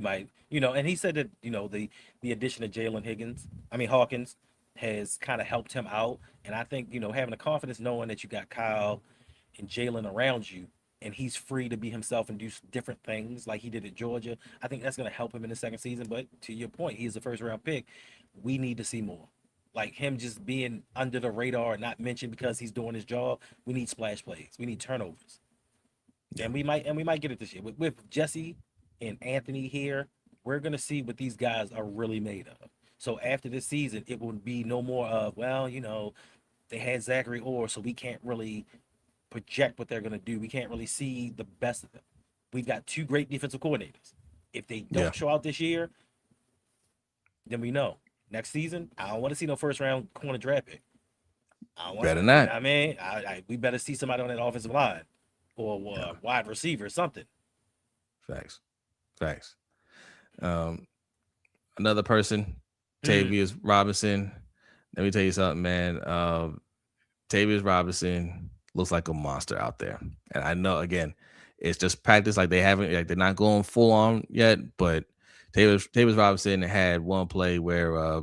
Speaker 2: he said that, the addition of Jalen Higgins, I mean Hawkins, has kind of helped him out. And I think, having the confidence knowing that you got Kyle and Jalen around you, and he's free to be himself and do different things like he did at Georgia, I think that's going to help him in the second season. But to your point, he's a first round pick. We need to see more. Like him just being under the radar and not mentioned because he's doing his job. We need splash plays. We need turnovers.
Speaker 1: Yeah.
Speaker 2: And we might get it this year with Jesse and Anthony here. We're gonna see what these guys are really made of. So after this season, it will be no more of, well, they had Zachary Orr, so we can't really project what they're gonna do. We can't really see the best of them. We've got two great defensive coordinators. If they
Speaker 1: Yeah.
Speaker 2: don't show out this year, then we know next season. I don't want to see no first round corner draft pick. I don't want
Speaker 1: Better
Speaker 2: to. You know
Speaker 1: not.
Speaker 2: what I mean? We better see somebody on that offensive line or
Speaker 1: Yeah.
Speaker 2: wide receiver, something.
Speaker 1: Facts. Facts. Um, Another person,
Speaker 2: Mm,
Speaker 1: Tavius Robinson. Let me tell you something, man. Tavius Robinson looks like a monster out there, and I know again, it's just practice. Like they're not going full on yet. But Tavius Robinson had one play where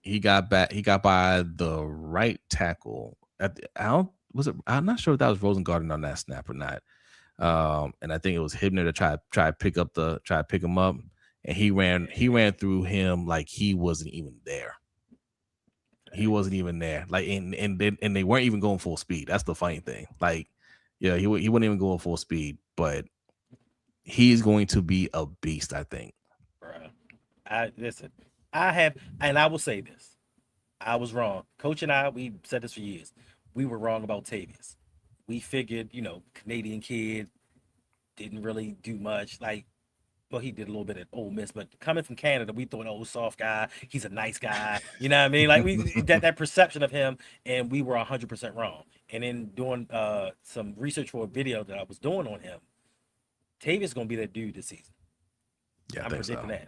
Speaker 1: he got by the right tackle. I don't was it. I'm not sure if that was Rosengarten on that snap or not. And I think it was Hibner to try to pick him up, and
Speaker 2: yeah,
Speaker 1: he ran through him like he wasn't even there. He wasn't
Speaker 2: facts.
Speaker 1: even there. Like and they weren't even going full speed. That's the funny thing. Like, yeah, he wasn't even going full speed, but he's going to be a beast. I think.
Speaker 2: Bruh. I listen. I have, and I will say this. I was wrong. Coach and I, we said this for years. We were wrong about Tavius. We figured, Canadian kid didn't really do much. Like, well, he did a little bit at Ole Miss, but coming from Canada, we thought, oh, soft guy, he's a nice guy. You know what I mean? Like we that perception of him, and we were 100% wrong. And then doing some research for a video that I was doing on him, Tavius gonna be that dude this season.
Speaker 1: Yeah, I
Speaker 2: I'm
Speaker 1: think so.
Speaker 2: predicting that.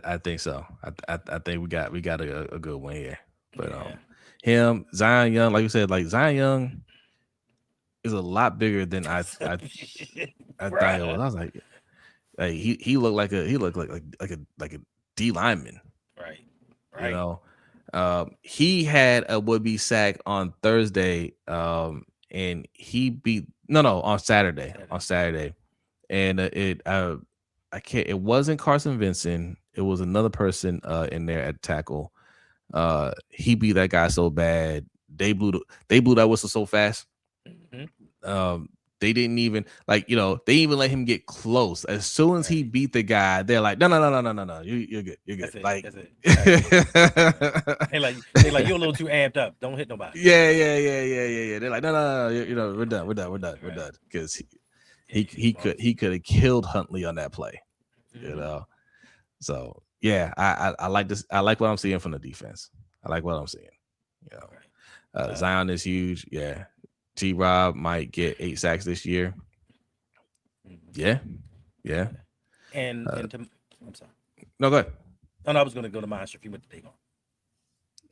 Speaker 1: I think so. I think we got a good one here. But
Speaker 2: Yeah.
Speaker 1: him Zion Young, like you said, like Zion Young is a lot bigger than I thought he was.
Speaker 2: Bruh.
Speaker 1: I was like he looked like a D lineman.
Speaker 2: Right.
Speaker 1: You
Speaker 2: Right.
Speaker 1: know, he had a would be sack on Thursday, and he beat no on
Speaker 2: Saturday.
Speaker 1: Saturday, and I can't. It wasn't Carson Vincent. It was another person in there at tackle. He beat that guy so bad. They blew that whistle so fast.
Speaker 2: Hmm.
Speaker 1: Um, they didn't even they even let him get close. As soon as he
Speaker 2: Right.
Speaker 1: beat the guy, they're like, no, you're good, you're good.
Speaker 2: That's it.
Speaker 1: Like,
Speaker 2: That's it. That's it.
Speaker 1: yeah,
Speaker 2: Right. They like you're a little too amped up. Don't hit nobody.
Speaker 1: yeah. They're like, no, we're
Speaker 2: Right.
Speaker 1: done. Because
Speaker 2: Yeah, he was
Speaker 1: he
Speaker 2: monster.
Speaker 1: could have killed Huntley on that play, you
Speaker 2: Hmm.
Speaker 1: know. So yeah, I like this. I like what I'm seeing from the defense. I like what I'm seeing. You know,
Speaker 2: Right. Uh,
Speaker 1: Zion is huge. Yeah, T. Rob might get 8 sacks this year.
Speaker 2: mhm.
Speaker 1: Yeah, yeah.
Speaker 2: Yeah. And
Speaker 1: Uh,
Speaker 2: and to, I'm sorry.
Speaker 1: no, go ahead.
Speaker 2: Oh, no, I was gonna go to Monster if you went to Dagon.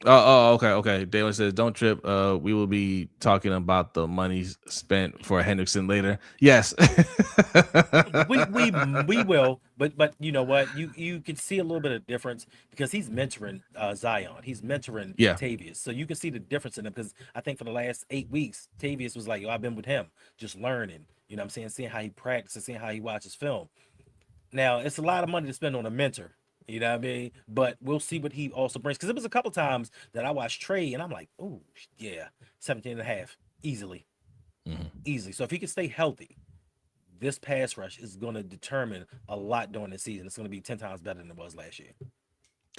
Speaker 1: Okay. Dalen says, "Don't trip. We will be talking about the money spent for Hendrickson later." Yes.
Speaker 2: We will, but you know what? You can see a little bit of difference because he's mentoring Zion. He's mentoring
Speaker 1: Yeah.
Speaker 2: Tavius, so you can see the difference in him. Because I think for the last 8 weeks, Tavius was like, "Yo, I've been with him, just learning." You know what I'm saying? Seeing how he practices, seeing how he watches film. Now, it's a lot of money to spend on a mentor. You know what I mean? But we'll see what he also brings. Because it was a couple times that I watched Trey and I'm like, oh, yeah, 17 and a half, easily,
Speaker 1: Mhm.
Speaker 2: easily. So if he can stay healthy, this pass rush is going to determine a lot during the season. It's going to be 10 times better than it was last year.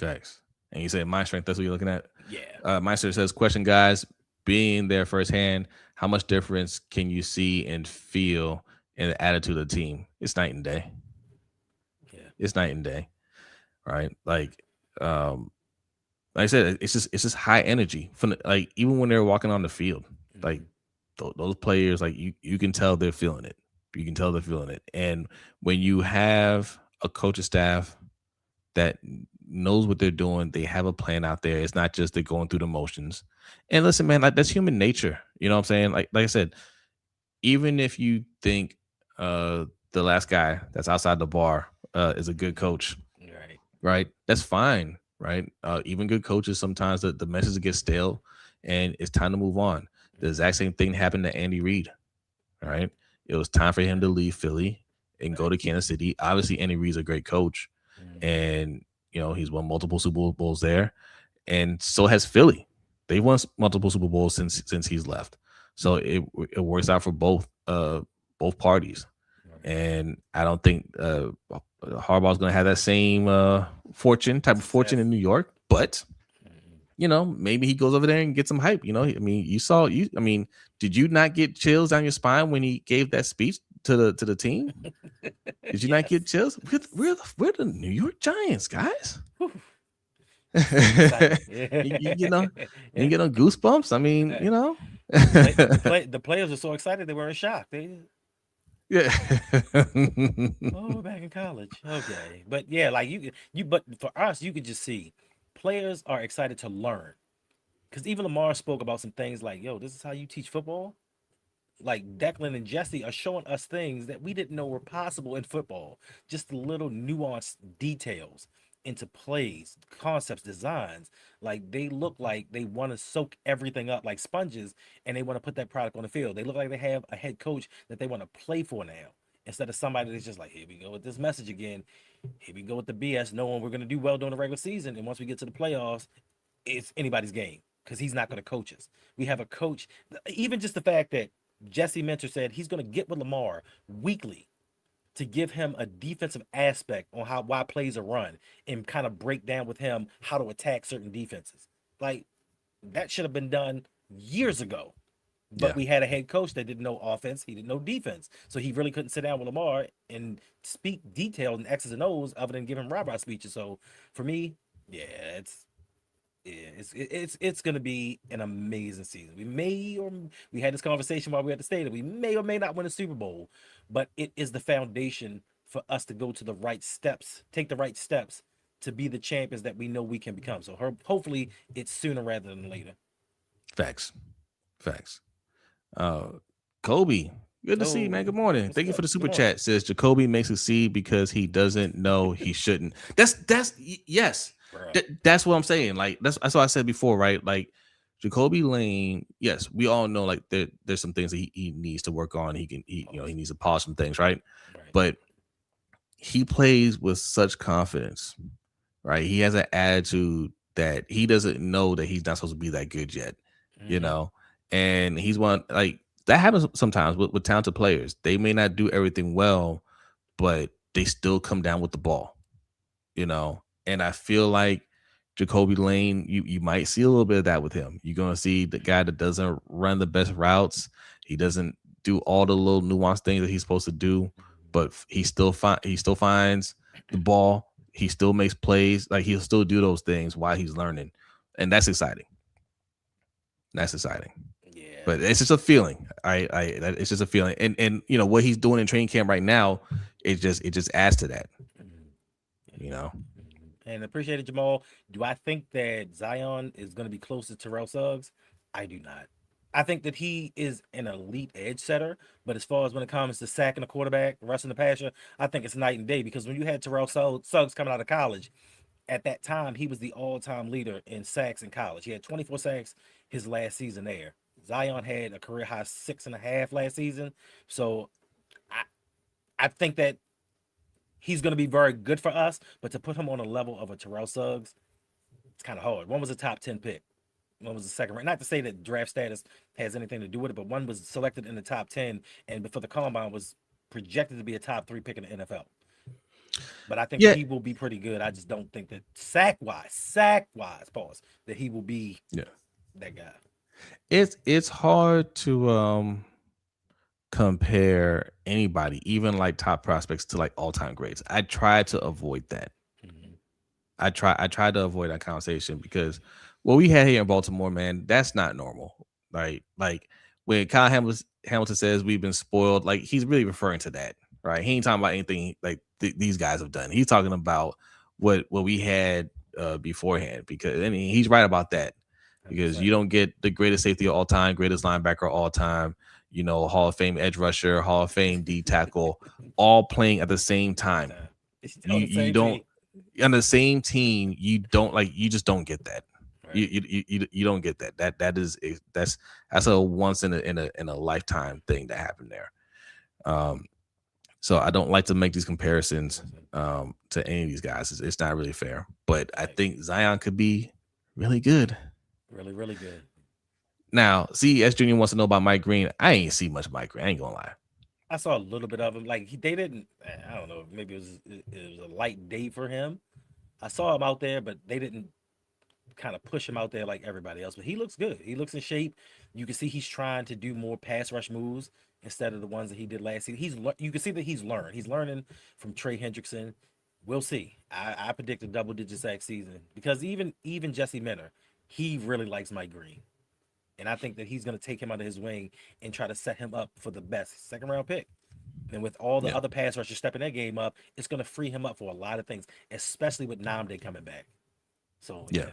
Speaker 1: Thanks. And you said mind strength. That's what you're looking at.
Speaker 2: Yeah.
Speaker 1: Meister says, "Question, guys. Being there firsthand, how much difference can you see and feel in the attitude of the team? It's night and day.
Speaker 2: Yeah.
Speaker 1: It's night and day, right? Um, like I said, it's just high energy from like even when they're walking on the field, like
Speaker 2: Hmm.
Speaker 1: those players, like you can tell they're feeling it. You can tell they're feeling it. And when you have a coaching staff that knows what they're doing. They have a plan out there. It's not just they're going through the motions. And listen, man, like that's human nature. You know what I'm saying? Like I said, even if you think the last guy that's outside the bar is a good coach,
Speaker 2: Right.
Speaker 1: right? That's fine, right? Even good coaches sometimes the message gets stale and it's time to move on. The exact same thing happened to Andy Reid, right? It was time for him to leave Philly and go
Speaker 2: Right.
Speaker 1: to Kansas City. Obviously, Andy Reid's a great coach,
Speaker 2: Mm-hmm.
Speaker 1: and he's won multiple Super Bowls there, and so has Philly. They've won multiple Super Bowls since he's left. So it works out for both parties,
Speaker 2: Right.
Speaker 1: and I don't think Harbaugh's going to have that same type of fortune
Speaker 2: Success.
Speaker 1: in New York, but
Speaker 2: Mm-hmm.
Speaker 1: maybe he goes over there and gets some hype. I mean, I mean, did you not get chills down your spine when he gave that speech to the team? Did you not get
Speaker 2: Yes.
Speaker 1: chills? We're the New York Giants, guys.
Speaker 2: Whew. Super
Speaker 1: you,
Speaker 2: exciting. Yeah.
Speaker 1: you know, you
Speaker 2: Yeah.
Speaker 1: get on goosebumps. I mean,
Speaker 2: Right. The players were so excited they were in shock. They
Speaker 1: yeah.
Speaker 2: oh, we're back in college. Okay. But yeah, like but for us, you could just see players are excited to learn. Because even Lamar spoke about some things like, yo, this is how you teach football. Like Declan and Jesse are showing us things that we didn't know were possible in football. Just the little nuanced details into plays, concepts, designs. Like they look like they want to soak everything up like sponges and they want to put that product on the field. They look like they have a head coach that they want to play for now. Instead of somebody that's just like, here we go with this message again. Here we go with the BS, knowing we're going to do well during the regular season. And once we get to the playoffs, it's anybody's game because he's not going to coach us. We have a coach, even just the fact that Jesse Mentor said he's going to get with Lamar weekly to give him a defensive aspect on how why plays are run and kind of break down with him how to attack certain defenses. Like that should have been done years ago. But
Speaker 1: Yeah,
Speaker 2: we had a head coach that didn't know offense, he didn't know defense. So he really couldn't sit down with Lamar and speak detailed and X's and O's other than giving rah-rah speeches. So for me, yeah, it's gonna be an amazing season. We had this conversation while we were at the stadium. We may or may not win a Super Bowl, but it is the foundation for us to go to the right steps, take the right steps to be the champions that we know we can become. So hopefully it's sooner rather than later.
Speaker 1: facts, facts. Uh, Kobe, good to see you, man.
Speaker 2: Oh,
Speaker 1: Good morning.
Speaker 2: what's
Speaker 1: Thank you
Speaker 2: up?
Speaker 1: for the
Speaker 2: Good
Speaker 1: super
Speaker 2: morning.
Speaker 1: chat. Says Jacoby makes a C because he doesn't know he shouldn't. Yes.
Speaker 2: Bruh.
Speaker 1: That's what I'm saying. Like that's what I said before, right? Like Jacoby Lane. Yes, we all know like there's some things that he needs to work on. He
Speaker 2: Pause.
Speaker 1: needs to polish some things, right?
Speaker 2: Right.
Speaker 1: But he plays with such confidence, right? He has an attitude that he doesn't know that he's not supposed to be that good yet, you
Speaker 2: Mm-hmm.
Speaker 1: know? And he's one like that happens sometimes with talented players. They may not do everything well, but they still come down with the ball, you know? And I feel like Jacoby Lane, you might see a little bit of that with him. You're gonna see the guy that doesn't run the best routes. He doesn't do all the little nuanced things that he's supposed to do, but he still finds the ball. He still makes plays. Like he'll still do those things while he's learning, and that's exciting. That's exciting.
Speaker 2: Yeah.
Speaker 1: But it's just a feeling. It's just a feeling, and what he's doing in training camp right now, it just adds to that.
Speaker 2: Mhm.
Speaker 1: You know,
Speaker 2: Mhm. And appreciate it, Jamal. Do I think that Zion is going to be close to Terrell Suggs? I do not. I think that he is an elite edge setter, but as far as when it comes to sacking a quarterback, rushing the passer, I think it's night and day because when you had Suggs coming out of college, at that time, he was the all-time leader in sacks in college. He had 24 sacks his last season there. Zion had a career high 6.5 last season. So I, I think that he's going to be very good for us, but to put him on a level of a Terrell Suggs, it's kind of hard. One was a top 10 pick. One was the second round. Not to say that draft status has anything to do with it, but one was selected in the top 10 and before the combine was projected to be a top 3 pick in the NFL. But I think that
Speaker 1: yeah,
Speaker 2: he will be pretty good. I just don't think that sack wise, pause, that he will be
Speaker 1: yeah.
Speaker 2: that guy.
Speaker 1: It's hard to compare anybody, even like top prospects, to like all time greats. I try to avoid that.
Speaker 2: Mm-hmm.
Speaker 1: I try to avoid that conversation because what we had here in Baltimore, man, that's not normal. Right? Like when Kyle Hamilton says we've been spoiled, like he's really referring to that, right? He ain't talking about anything like these guys have done. He's talking about what we had beforehand, because I mean he's right about that, because
Speaker 2: 100%.
Speaker 1: you don't get the greatest safety of all time, greatest linebacker of all time, Hall of Fame edge rusher, Hall of Fame D tackle, all playing at the same
Speaker 2: Same
Speaker 1: time.
Speaker 2: time. It's on the
Speaker 1: You
Speaker 2: same
Speaker 1: don't
Speaker 2: team.
Speaker 1: on the same team. You just don't get that.
Speaker 2: Right.
Speaker 1: You don't get that. That's a once in a lifetime thing that happened there. Um, so I don't like to make these comparisons
Speaker 2: Listen,
Speaker 1: to any of these guys. It's not really fair. But I
Speaker 2: right.
Speaker 1: think Zion could be really good.
Speaker 2: Really, really good.
Speaker 1: Now, CES Junior wants to know about Mike Green. I ain't see much of Mike Green. I ain't gonna lie.
Speaker 2: I saw a little bit of him. Like they didn't. I don't know. Maybe it was a light day for him. I saw him out there, but they didn't kind of push him out there like everybody else. But he looks good. He looks in shape. You can see he's trying to do more pass rush moves instead of the ones that he did last season. You can see that he's learned. He's learning from Trey Hendrickson. We'll see. I predict a double digit sack season because even Jesse Minner, he really likes Mike Green. And I think that he's going to take him under his wing and try to set him up for the best second round pick. And with all the
Speaker 1: Yeah,
Speaker 2: other pass rushers stepping their game up, it's going to free him up for a lot of things, especially with Namde coming back. So
Speaker 1: yeah,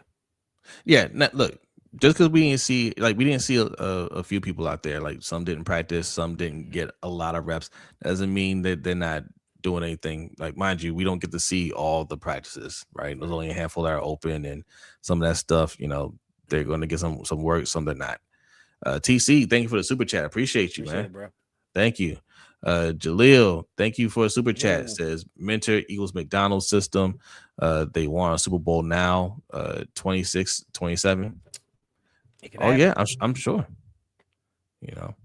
Speaker 2: yeah,
Speaker 1: yeah. Look, just because we didn't see a few people out there. Like some didn't practice, some didn't
Speaker 2: hmm
Speaker 1: get a lot of reps. Doesn't mean that they're not doing anything. Like mind you, we don't get to see all the practices, right? There's
Speaker 2: right.
Speaker 1: only a handful that are open, and some of that stuff, they're going
Speaker 2: hmm
Speaker 1: to get some work, some they're not. TC, thank you for the super chat. Appreciate you,
Speaker 2: Appreciate
Speaker 1: man.
Speaker 2: it, bro.
Speaker 1: Thank you. Jaleel, thank you for a super chat.
Speaker 2: Yo,
Speaker 1: Says mentor equals McDonald's system. They won a Super Bowl now, 26, 27.
Speaker 2: it can
Speaker 1: Oh yeah,
Speaker 2: happen.
Speaker 1: I'm sure. You know,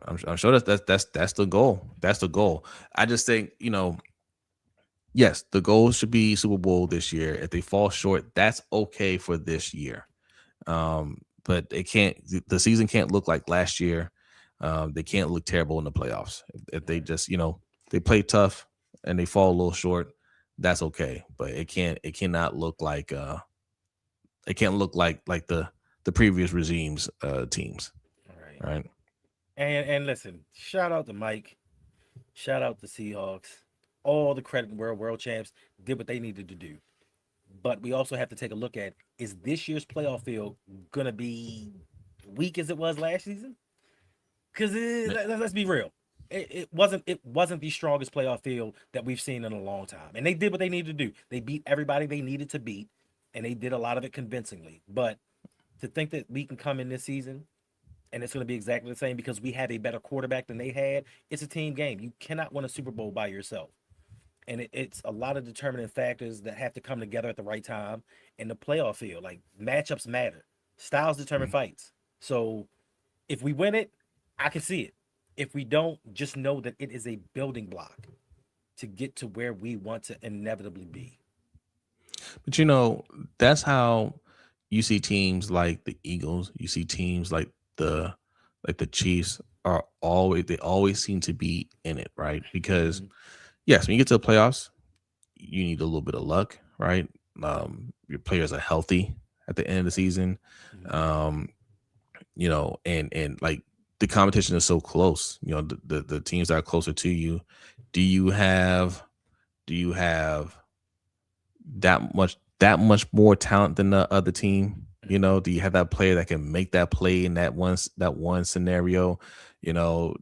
Speaker 1: I'm sure that's the goal. That's the goal. I just think, yes, the goal should be Super Bowl this year. If they fall short, that's okay for this year. But it can't. The season can't look like last year. They can't look terrible in the playoffs. If they
Speaker 2: Right.
Speaker 1: just, they play tough and they fall a little short, that's okay. But it can't. It cannot look like. It can't look like the previous regimes teams.
Speaker 2: All right.
Speaker 1: Right.
Speaker 2: And listen, shout out to Mike. Shout out to Seahawks. All the credit in the world champs did what they needed to do. But we also have to take a look at, is this year's playoff field gonna be weak as it was last season? Because let's be real, it wasn't the strongest playoff field that we've seen in a long time. And they did what they needed to do. They beat everybody they needed to beat, and they did a lot of it convincingly. But to think that we can come in this season and it's going to be exactly the same because we have a better quarterback than they had, it's a team game. You cannot win a Super Bowl by yourself. And it's a lot of determining factors that have to come together at the right time in the playoff field. Like matchups matter, styles determine
Speaker 1: Mhm.
Speaker 2: fights. So if we win it, I can see it. If we don't, just know that it is a building block to get to where we want to inevitably be.
Speaker 1: But that's how you see teams like the Eagles. You see teams the the Chiefs are always they always seem to be in it, right? Because
Speaker 2: Mm-hmm.
Speaker 1: yes, when you get to the playoffs, you need a little bit of luck, right? Your players are healthy at the end of the
Speaker 2: Right.
Speaker 1: season.
Speaker 2: Mm-hmm.
Speaker 1: Um, and like the competition is so close. The teams that are closer to you. Do you have do you have that much more talent than the other team?
Speaker 2: Mm-hmm.
Speaker 1: Do you have that player that can make that play in that one scenario? Do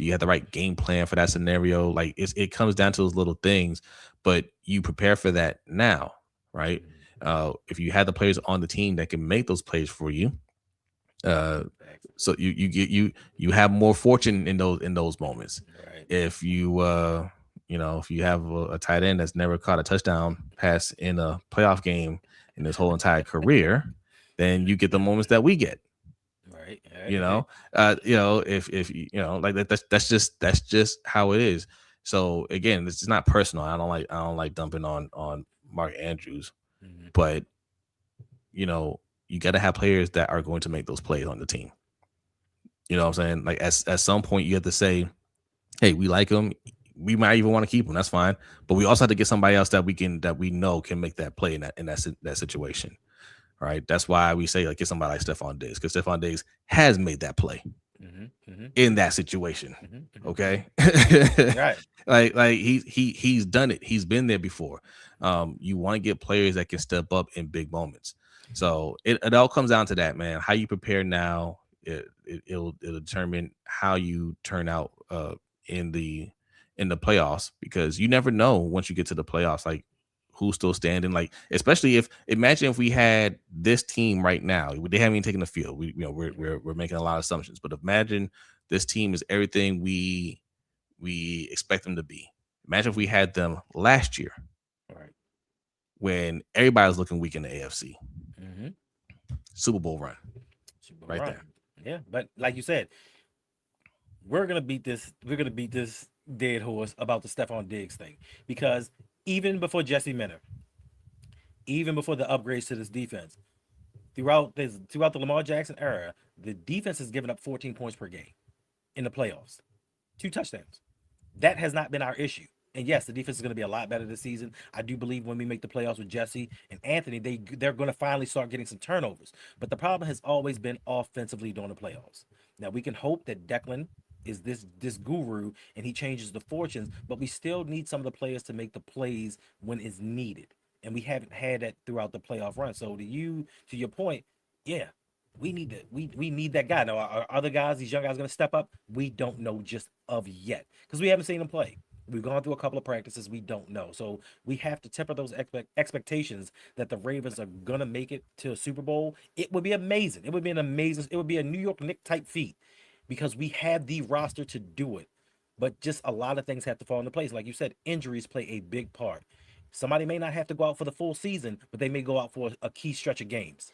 Speaker 1: you have the right game plan for that scenario? Like it comes down to those little things, but you prepare for that now, right?
Speaker 2: Mm-hmm.
Speaker 1: If you have the players on the team that can make those plays for you, uh,
Speaker 2: Facts.
Speaker 1: so you have more fortune in those moments.
Speaker 2: Right.
Speaker 1: If you have a tight end that's never caught a touchdown pass in a playoff game in his whole entire career, then you get the moments that we get.
Speaker 2: Right.
Speaker 1: You
Speaker 2: Right.
Speaker 1: know, if like that's just how it is. So again, this is not personal. I don't like dumping on Mark Andrews,
Speaker 2: Mm-hmm.
Speaker 1: but you know you got to have players that are going to make those plays on the team. You know what I'm saying? Like at some point you have to say, hey, we like him. We might even want to keep him. That's fine. But we also have to get somebody else that we know can make that play in that situation. Right. That's why we say like get somebody like Stephon Diggs, because Stephon Diggs has made that play
Speaker 2: Mm-hmm. Mm-hmm.
Speaker 1: in that situation.
Speaker 2: Mm-hmm. Mm-hmm.
Speaker 1: Okay.
Speaker 2: Right.
Speaker 1: like he's done it. He's been there before. You want to get players that can step up in big moments. So it all comes down to that, man. How you prepare now, it'll determine how you turn out in the in the playoffs, because you never know once you get to the playoffs, like who's still standing. Like, especially if, imagine if we had this team right now, they haven't even taken the field. We, we're making a lot of assumptions, but imagine this team is everything we expect them to be. Imagine if we had them last year
Speaker 2: Right.
Speaker 1: when everybody was looking weak in the AFC.
Speaker 2: Mm-hmm.
Speaker 1: Super Bowl run
Speaker 2: Super
Speaker 1: right
Speaker 2: run.
Speaker 1: there.
Speaker 2: Yeah, but like you said, we're gonna beat this. We're gonna beat this dead horse about the Stephon Diggs thing, because even before Jesse Minter, even before the upgrades to this defense, throughout the Lamar Jackson era, the defense has given up 14 points per game in the playoffs, 2 touchdowns. That has not been our issue. And yes, the defense is going to be a lot better this season. I do believe when we make the playoffs with Jesse and Anthony, they're going to finally start getting some turnovers. But the problem has always been offensively during the playoffs. Now we can hope that Declan is this guru and he changes the fortunes, but we still need some of the players to make the plays when it's needed. And we haven't had that throughout the playoff run. So to your point, yeah, we need that guy. Now, are other guys, these young guys, going to step up? We don't know just of yet because we haven't seen them play. We've gone through a couple of practices. We don't know, so we have to temper those expectations that the Ravens are gonna make it to a Super Bowl. It would be amazing. It would be an amazing. It would be a New York Knicks type feat because we have the roster to do it. But just a lot of things have to fall into place. Like you said, injuries play a big part. Somebody may not have to go out for the full season, but they may go out for a key stretch of games.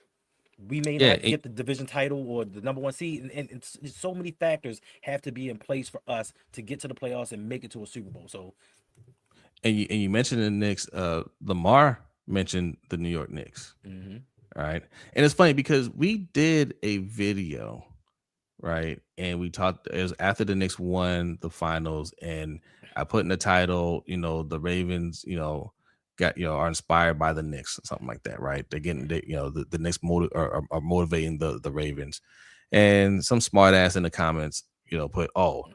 Speaker 2: We may
Speaker 1: Yeah,
Speaker 2: not get the division title or the number one seed, and so many factors have to be in place for us to get to the playoffs and make it to a Super Bowl. So,
Speaker 1: and you mentioned the Knicks. Lamar mentioned the New York Knicks.
Speaker 2: mm-hmm.
Speaker 1: All right, and it's funny because we did a video, right, and we talked. It was after the Knicks won the finals, and I put in the title, the Ravens, got are inspired by the Knicks, something like that, right? They're getting, the Knicks are motivating the Ravens, and some smart ass in the comments, put, well,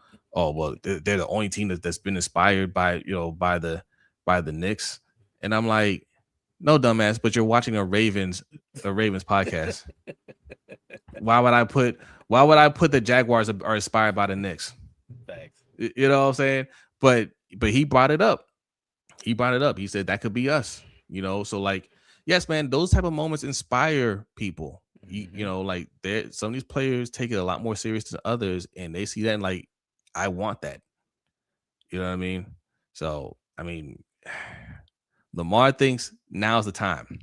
Speaker 1: they're the only team that's been inspired by by the Knicks, and I'm like, no, dumbass, but you're watching a Ravens podcast. Why would I put the Jaguars are inspired by the Knicks?
Speaker 2: Facts.
Speaker 1: You know what I'm saying? But he brought it up. He brought it up. He said that could be us. So like, yes, man, those type of moments inspire people.
Speaker 2: Mm-hmm.
Speaker 1: Like, some of these players take it a lot more serious than others, and they see that and like, I want that. You know what I mean? So I mean, Lamar thinks now's the time.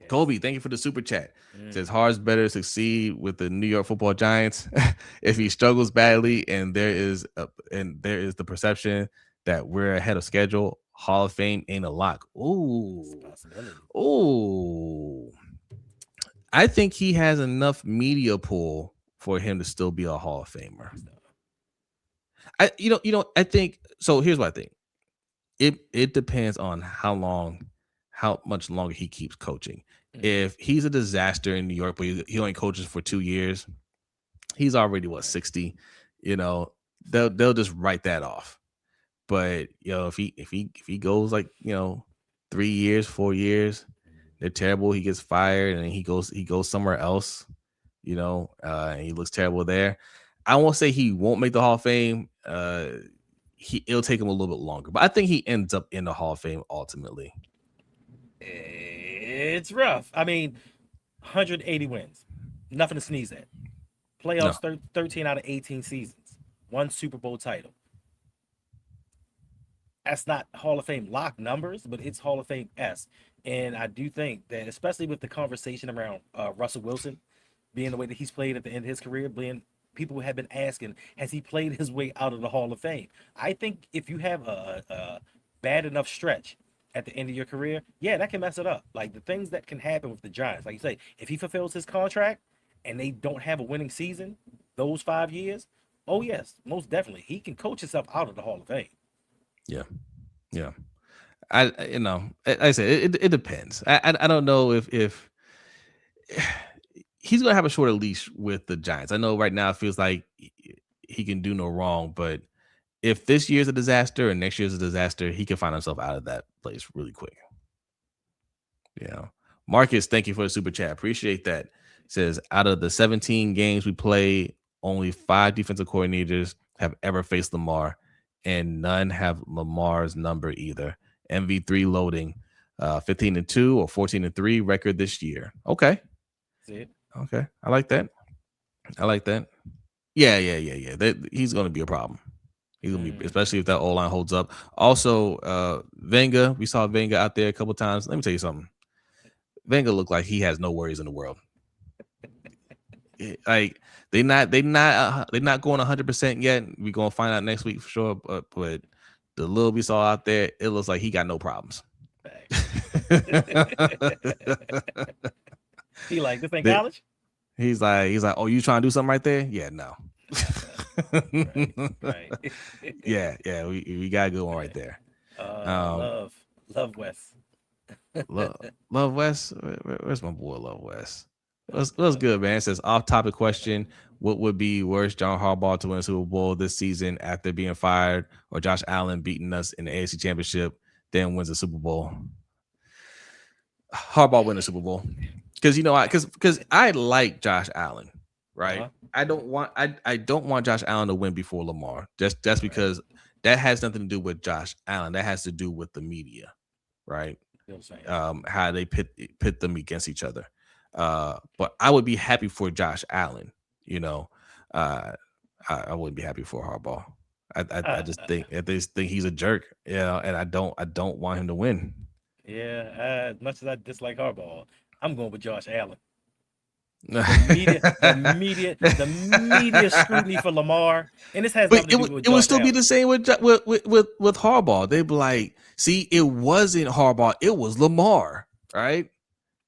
Speaker 2: Yes.
Speaker 1: Kobe, thank you for the super chat.
Speaker 2: Mm.
Speaker 1: Says Hard's better succeed with the New York Football Giants if he struggles badly, and there is the perception that we're ahead of schedule. Hall of Fame ain't a lock.
Speaker 2: It's a
Speaker 1: Ooh,
Speaker 2: possibility.
Speaker 1: ooh. I think he has enough media pull for him to still be a Hall of Famer.
Speaker 2: So,
Speaker 1: I think so. Here's what I think. It depends on how much longer he keeps coaching.
Speaker 2: mm-hmm.
Speaker 1: If he's a disaster in New York, but he only coaches for 2 years, he's already what,
Speaker 2: Right.
Speaker 1: 60. They'll just write that off. But if he goes like 3 years, 4 years, they're terrible. He gets fired and he goes somewhere else. And he looks terrible there. I won't say he won't make the Hall of Fame. It'll take him a little bit longer, but I think he ends up in the Hall of Fame ultimately.
Speaker 2: It's rough. I mean, 180 wins, nothing to sneeze at.
Speaker 1: No,
Speaker 2: Playoffs, 13 out of 18 seasons, one Super Bowl title. That's not Hall of Fame lock numbers, but it's Hall of Fame S. And I do think that, especially with the conversation around Russell Wilson being the way that he's played at the end of his career, being people have been asking, has he played his way out of the Hall of Fame? I think if you have a bad enough stretch at the end of your career, yeah, that can mess it up. Like the things that can happen with the Giants, like you say, if he fulfills his contract and they don't have a winning season, those 5 years, oh yes, most definitely, he can coach himself out of the Hall of Fame.
Speaker 1: yeah, yeah. I said it depends. I don't know if he's gonna have a shorter leash with the Giants. I know right now it feels like he can do no wrong, but if this year's a disaster and next year's a disaster, he can find himself out of that place really quick. Yeah. Marcus, thank you for the super chat. Appreciate that. Says out of the 17 games we play, only 5 defensive coordinators have ever faced Lamar, and none have Lamar's number either. MV3 loading, 15-2 or 14-3 record this year. Okay.
Speaker 2: See it?
Speaker 1: Okay. I like that. I like that. Yeah. He's going to be a problem. He's gonna be,
Speaker 2: Mm.
Speaker 1: especially if that O line holds up. Also, Venga, we saw Venga out there a couple times. Let me tell you something. Venga looked like he has no worries in the world. Like they're not going 100% yet. We're gonna find out next week for sure. But the little we saw out there, it looks like he got no problems.
Speaker 2: He like, this ain't college?
Speaker 1: He's like, oh, you trying to do something right there? Yeah, no.
Speaker 2: Right.
Speaker 1: Yeah. We got a good one right there.
Speaker 2: Love West.
Speaker 1: Love West. Where's my boy Love West? What's good, man? It says off topic question. What would be worse, John Harbaugh to win a Super Bowl this season after being fired, or Josh Allen beating us in the AFC Championship, then wins the Super Bowl? Harbaugh win the Super Bowl. Because because I like Josh Allen, right?
Speaker 2: Uh-huh.
Speaker 1: I don't want Josh Allen to win before Lamar. That's because that has nothing to do with Josh Allen. That has to do with the media, right? How they pit them against each other. But I would be happy for Josh Allen. I wouldn't be happy for Harbaugh. I just think he's a jerk, and I don't want him to win.
Speaker 2: Yeah, as much as I dislike Harbaugh, I'm going with Josh Allen. The media scrutiny for Lamar, and this has nothing to do with Josh
Speaker 1: it would still
Speaker 2: Allen.
Speaker 1: be the same with Harbaugh. They'd be like, see, it wasn't Harbaugh, it was Lamar, right?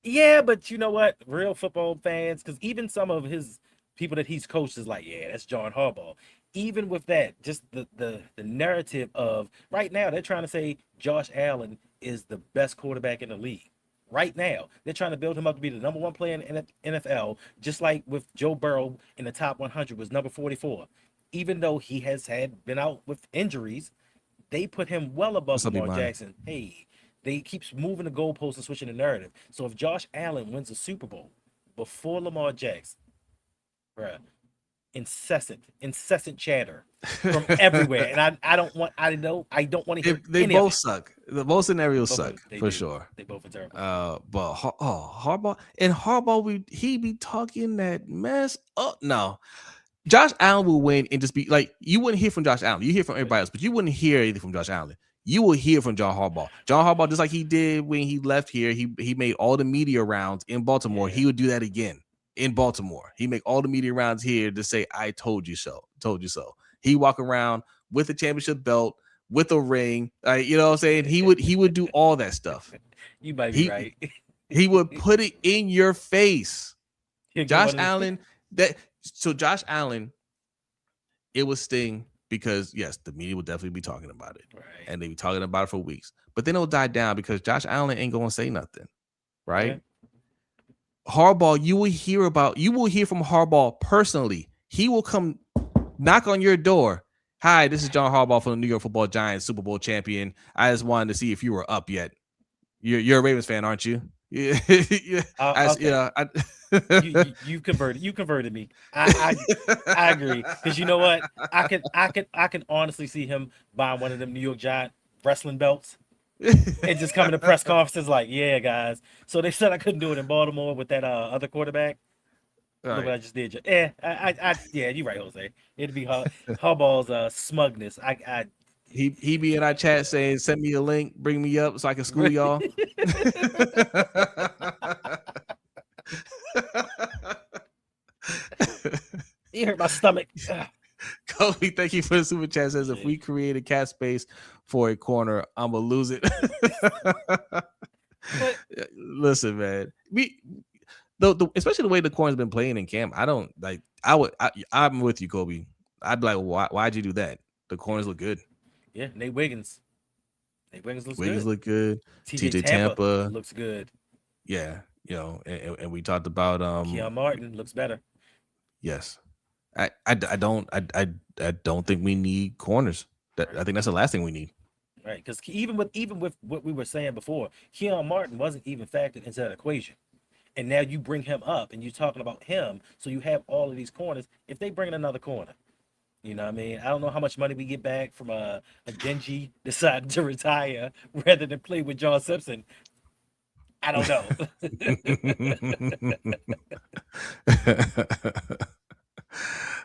Speaker 2: Yeah, but you know what? Real football fans, because even some of his people that he's coached is like, yeah, that's John Harbaugh. Even with that, just the narrative of right now, they're trying to say Josh Allen is the best quarterback in the league. Right now, they're trying to build him up to be the number one player in the NFL, just like with Joe Burrow in the top 100 was number 44. Even though he has been out with injuries, they put him well above
Speaker 1: What's up,
Speaker 2: Lamar
Speaker 1: Iman?
Speaker 2: Jackson. Hey, they keeps moving the goalposts and switching the narrative. So if Josh Allen wins the Super Bowl before Lamar Jackson, bruh, incessant chatter from everywhere. And I don't want to hear
Speaker 1: They
Speaker 2: any of
Speaker 1: both
Speaker 2: it.
Speaker 1: suck. The both scenarios
Speaker 2: Both of
Speaker 1: suck
Speaker 2: them, they
Speaker 1: for
Speaker 2: do.
Speaker 1: sure.
Speaker 2: They both are terrible.
Speaker 1: But Harbaugh, he be talking that mess up. No, Josh Allen will win and just be like, you wouldn't hear from Josh Allen. You hear from everybody else, but you wouldn't hear anything from Josh Allen. You will hear from John Harbaugh. John Harbaugh, just like he did when he left here, he made all the media rounds in Baltimore.
Speaker 2: Yeah.
Speaker 1: He would do that again in Baltimore. He make all the media rounds here to say, I told you so. Told you so. He walk around with a championship belt, with a ring. You know what I'm saying? He would do all that stuff.
Speaker 2: You might be right.
Speaker 1: He would put it in your face. Josh Allen, Josh Allen, it would sting because yes, the media will definitely be talking about it.
Speaker 2: Right.
Speaker 1: And they be talking about it for weeks. But then it'll die down because Josh Allen ain't gonna say nothing. Right? Yeah. Harbaugh, you will hear from Harbaugh personally. He will come knock on your door. Hi, this is John Harbaugh from the New York Football Giants, Super Bowl champion. I just wanted to see if you were up yet. You're a Ravens fan, aren't you? Yeah.
Speaker 2: You converted me. I agree, because you know what? I can honestly see him buying one of them New York Giant wrestling belts and just coming to press conferences like, yeah, guys. So they said I couldn't do it in Baltimore with that other quarterback. Right. Look what I just did. Yeah, you're right, Jose. It'd be Harbaugh's smugness.
Speaker 1: He be in our chat saying, "Send me a link, bring me up so I can school y'all."
Speaker 2: You hurt my stomach.
Speaker 1: Kobe, thank you for the super chat. Says, if we create a cat space for a corner, I'm gonna lose it. Listen, man, especially the way the corner's been playing in camp. I don't like. I'm with you, Kobe. I'd be like, why'd you do that? The corners look good.
Speaker 2: Yeah, Nate Wiggins.
Speaker 1: Wiggins look good.
Speaker 2: TJ Tampa looks good.
Speaker 1: Yeah, and we talked about
Speaker 2: Keon Martin looks better.
Speaker 1: Yes. I don't think we need corners. I think that's the last thing we need.
Speaker 2: Right, because even with what we were saying before, Keon Martin wasn't even factored into that equation. And now you bring him up and you're talking about him, so you have all of these corners. If they bring in another corner, you know what I mean? I don't know how much money we get back from a Denji deciding to retire rather than play with John Simpson. I don't know.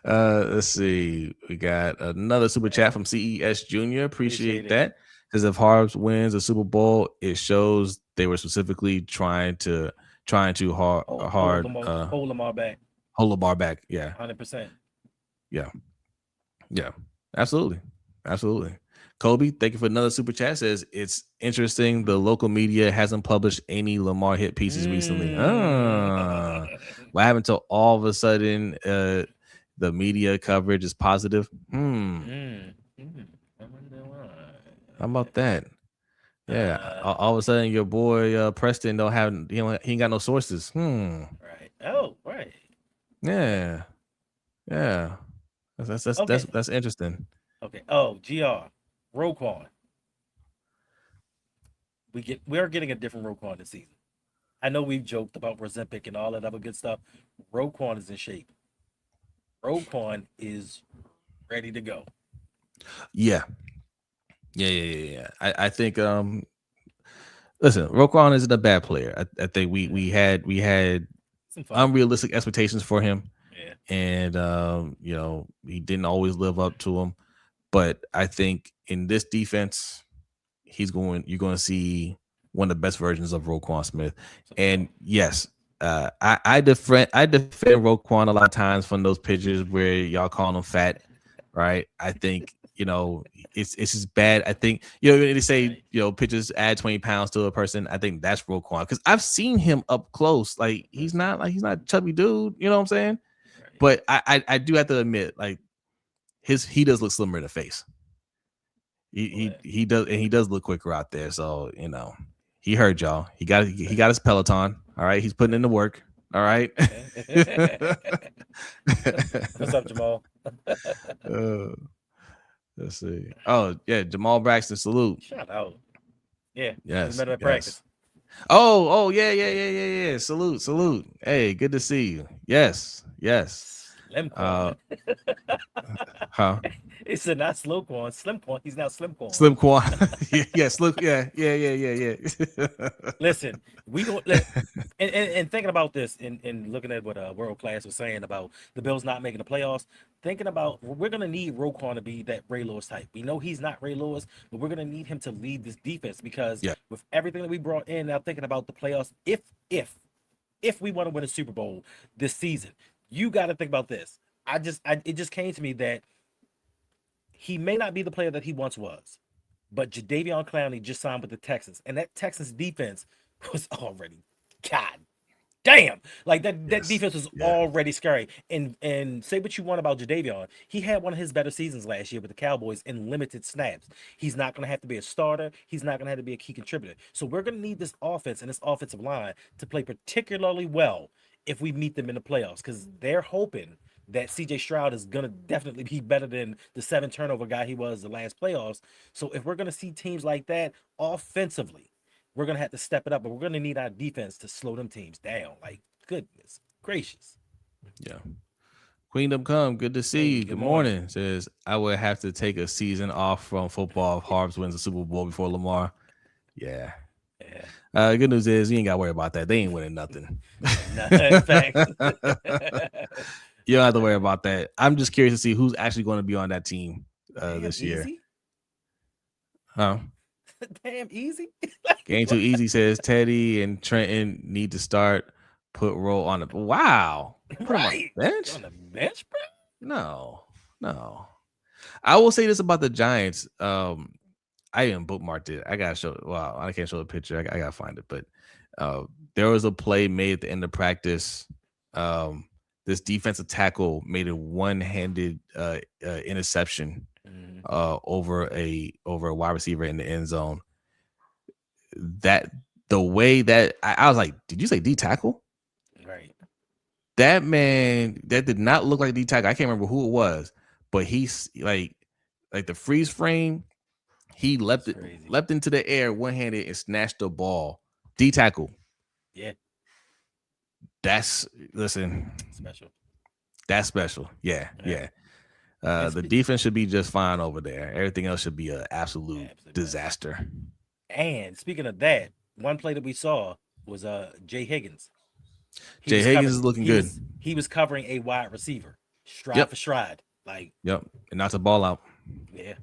Speaker 1: Let's see. We got another super chat from CES Junior.
Speaker 2: Appreciate
Speaker 1: Appreciate
Speaker 2: it.
Speaker 1: that. Because if Harbs wins the Super Bowl, it shows they were specifically trying to
Speaker 2: Hold
Speaker 1: hard
Speaker 2: them all, hold them all back.
Speaker 1: hold the bar back. Yeah,
Speaker 2: 100%.
Speaker 1: yeah, yeah. Absolutely, absolutely. Kobe, thank you for another super chat. Says it's interesting the local media hasn't published any Lamar hit pieces recently.
Speaker 2: Mm.
Speaker 1: What happened to all of a sudden the media coverage is positive?
Speaker 2: I wonder
Speaker 1: How
Speaker 2: why.
Speaker 1: about that? Yeah.
Speaker 2: Uh,
Speaker 1: All of a sudden your boy Preston don't have he ain't got no sources.
Speaker 2: right. Oh, right. Right.
Speaker 1: Yeah. Yeah.
Speaker 2: Okay.
Speaker 1: That's interesting.
Speaker 2: Okay. Oh, GR. Roquan. We are getting a different Roquan this season. I know we've joked about Ozempic and all that other good stuff. Roquan is in shape. Roquan is ready to go.
Speaker 1: Yeah. Yeah. I think listen, Roquan isn't a bad player. I think we had
Speaker 2: Some fun.
Speaker 1: unrealistic expectations for him,
Speaker 2: Yeah.
Speaker 1: and he didn't always live up to them. But I think in this defense, you're going to see one of the best versions of Roquan Smith.
Speaker 2: Some fun.
Speaker 1: And yes, I defend Roquan a lot of times from those pictures where y'all call him fat, right? I think it's just bad. I think they say
Speaker 2: Right.
Speaker 1: pitchers add 20 pounds to a person. I think that's Roquan because I've seen him up close. Like he's not a chubby dude. You know what I'm saying?
Speaker 2: Right.
Speaker 1: But I do have to admit, like he does look slimmer in the face. He
Speaker 2: Boy.
Speaker 1: he does, and he does look quicker out there. So he heard y'all. He got his Peloton. All right, he's putting in the work. All right.
Speaker 2: What's up, Jamal?
Speaker 1: uh, let's see. Oh yeah, Jamal Braxton. Salute.
Speaker 2: Shout out. Yeah. We
Speaker 1: Yes,
Speaker 2: met him at
Speaker 1: yes.
Speaker 2: practice.
Speaker 1: Oh yeah. Salute. Hey, good to see you. Yes.
Speaker 2: Slim
Speaker 1: Uh,
Speaker 2: Quan.
Speaker 1: huh?
Speaker 2: He said not slow Quan, Slim Quan. He's now Slim Quan.
Speaker 1: Slim Quan. Yeah, Slim. Yeah.
Speaker 2: Listen, we don't let and thinking about this and looking at what World Class was saying about the Bills not making the playoffs, thinking about we're gonna need Roquan to be that Ray Lewis type. We know he's not Ray Lewis, but we're gonna need him to lead this defense because
Speaker 1: Yeah.
Speaker 2: with everything that we brought in, now thinking about the playoffs, if we want to win a Super Bowl this season, you got to think about this. It just came to me that he may not be the player that he once was, but Jadeveon Clowney just signed with the Texans, and that Texans defense was already, God damn, like that
Speaker 1: Yes.
Speaker 2: defense was
Speaker 1: Yeah.
Speaker 2: already scary. And say what you want about Jadeveon, he had one of his better seasons last year with the Cowboys in limited snaps. He's not going to have to be a starter. He's not going to have to be a key contributor. So we're going to need this offense and this offensive line to play particularly well if we meet them in the playoffs, because they're hoping that CJ Stroud is going to definitely be better than the 7 turnover guy he was the last playoffs. So if we're going to see teams like that offensively, we're going to have to step it up, but we're going to need our defense to slow them teams down. Like, goodness gracious.
Speaker 1: Yeah. Queendom come. Good to see
Speaker 2: Hey,
Speaker 1: you.
Speaker 2: good
Speaker 1: Good
Speaker 2: morning.
Speaker 1: morning. Says I would have to take a season off from football if Harbs wins the Super Bowl before Lamar. Yeah.
Speaker 2: Yeah.
Speaker 1: Good news is you ain't got to worry about that. They ain't winning nothing.
Speaker 2: No, in fact.
Speaker 1: You don't have to worry about that. I'm just curious to see who's actually going to be on that team
Speaker 2: Damn
Speaker 1: this year.
Speaker 2: easy.
Speaker 1: Huh?
Speaker 2: Damn easy.
Speaker 1: Game too easy says Teddy and Trenton need to start. Put Roll on the wow. Put him on
Speaker 2: Right.
Speaker 1: the bench?
Speaker 2: On the bench, bro.
Speaker 1: No. I will say this about the Giants. I even bookmarked it. I gotta show. Wow, I can't show the picture. I gotta find it. But there was a play made at the end of practice. This defensive tackle made a one-handed interception
Speaker 2: Mm-hmm.
Speaker 1: over a wide receiver in the end zone. That the way that I was like, did you say D tackle?
Speaker 2: Right.
Speaker 1: That man, that did not look like D tackle. I can't remember who it was, but he's like the freeze frame. He
Speaker 2: That's
Speaker 1: leapt it,
Speaker 2: crazy.
Speaker 1: leapt into the air one handed and snatched the ball. D tackle.
Speaker 2: Yeah,
Speaker 1: That's listen.
Speaker 2: special.
Speaker 1: That's special. Yeah,
Speaker 2: Yeah,
Speaker 1: yeah.
Speaker 2: and
Speaker 1: The defense should be just fine over there. Everything else should be an absolute
Speaker 2: absolute mess.
Speaker 1: disaster.
Speaker 2: And speaking of that, one play that we saw was Jay Higgins. He
Speaker 1: Jay
Speaker 2: was
Speaker 1: Higgins
Speaker 2: covering.
Speaker 1: is looking
Speaker 2: He
Speaker 1: good.
Speaker 2: was he was covering a wide receiver, stride
Speaker 1: Yep,
Speaker 2: for stride. Like,
Speaker 1: yep. And not the ball out.
Speaker 2: yeah,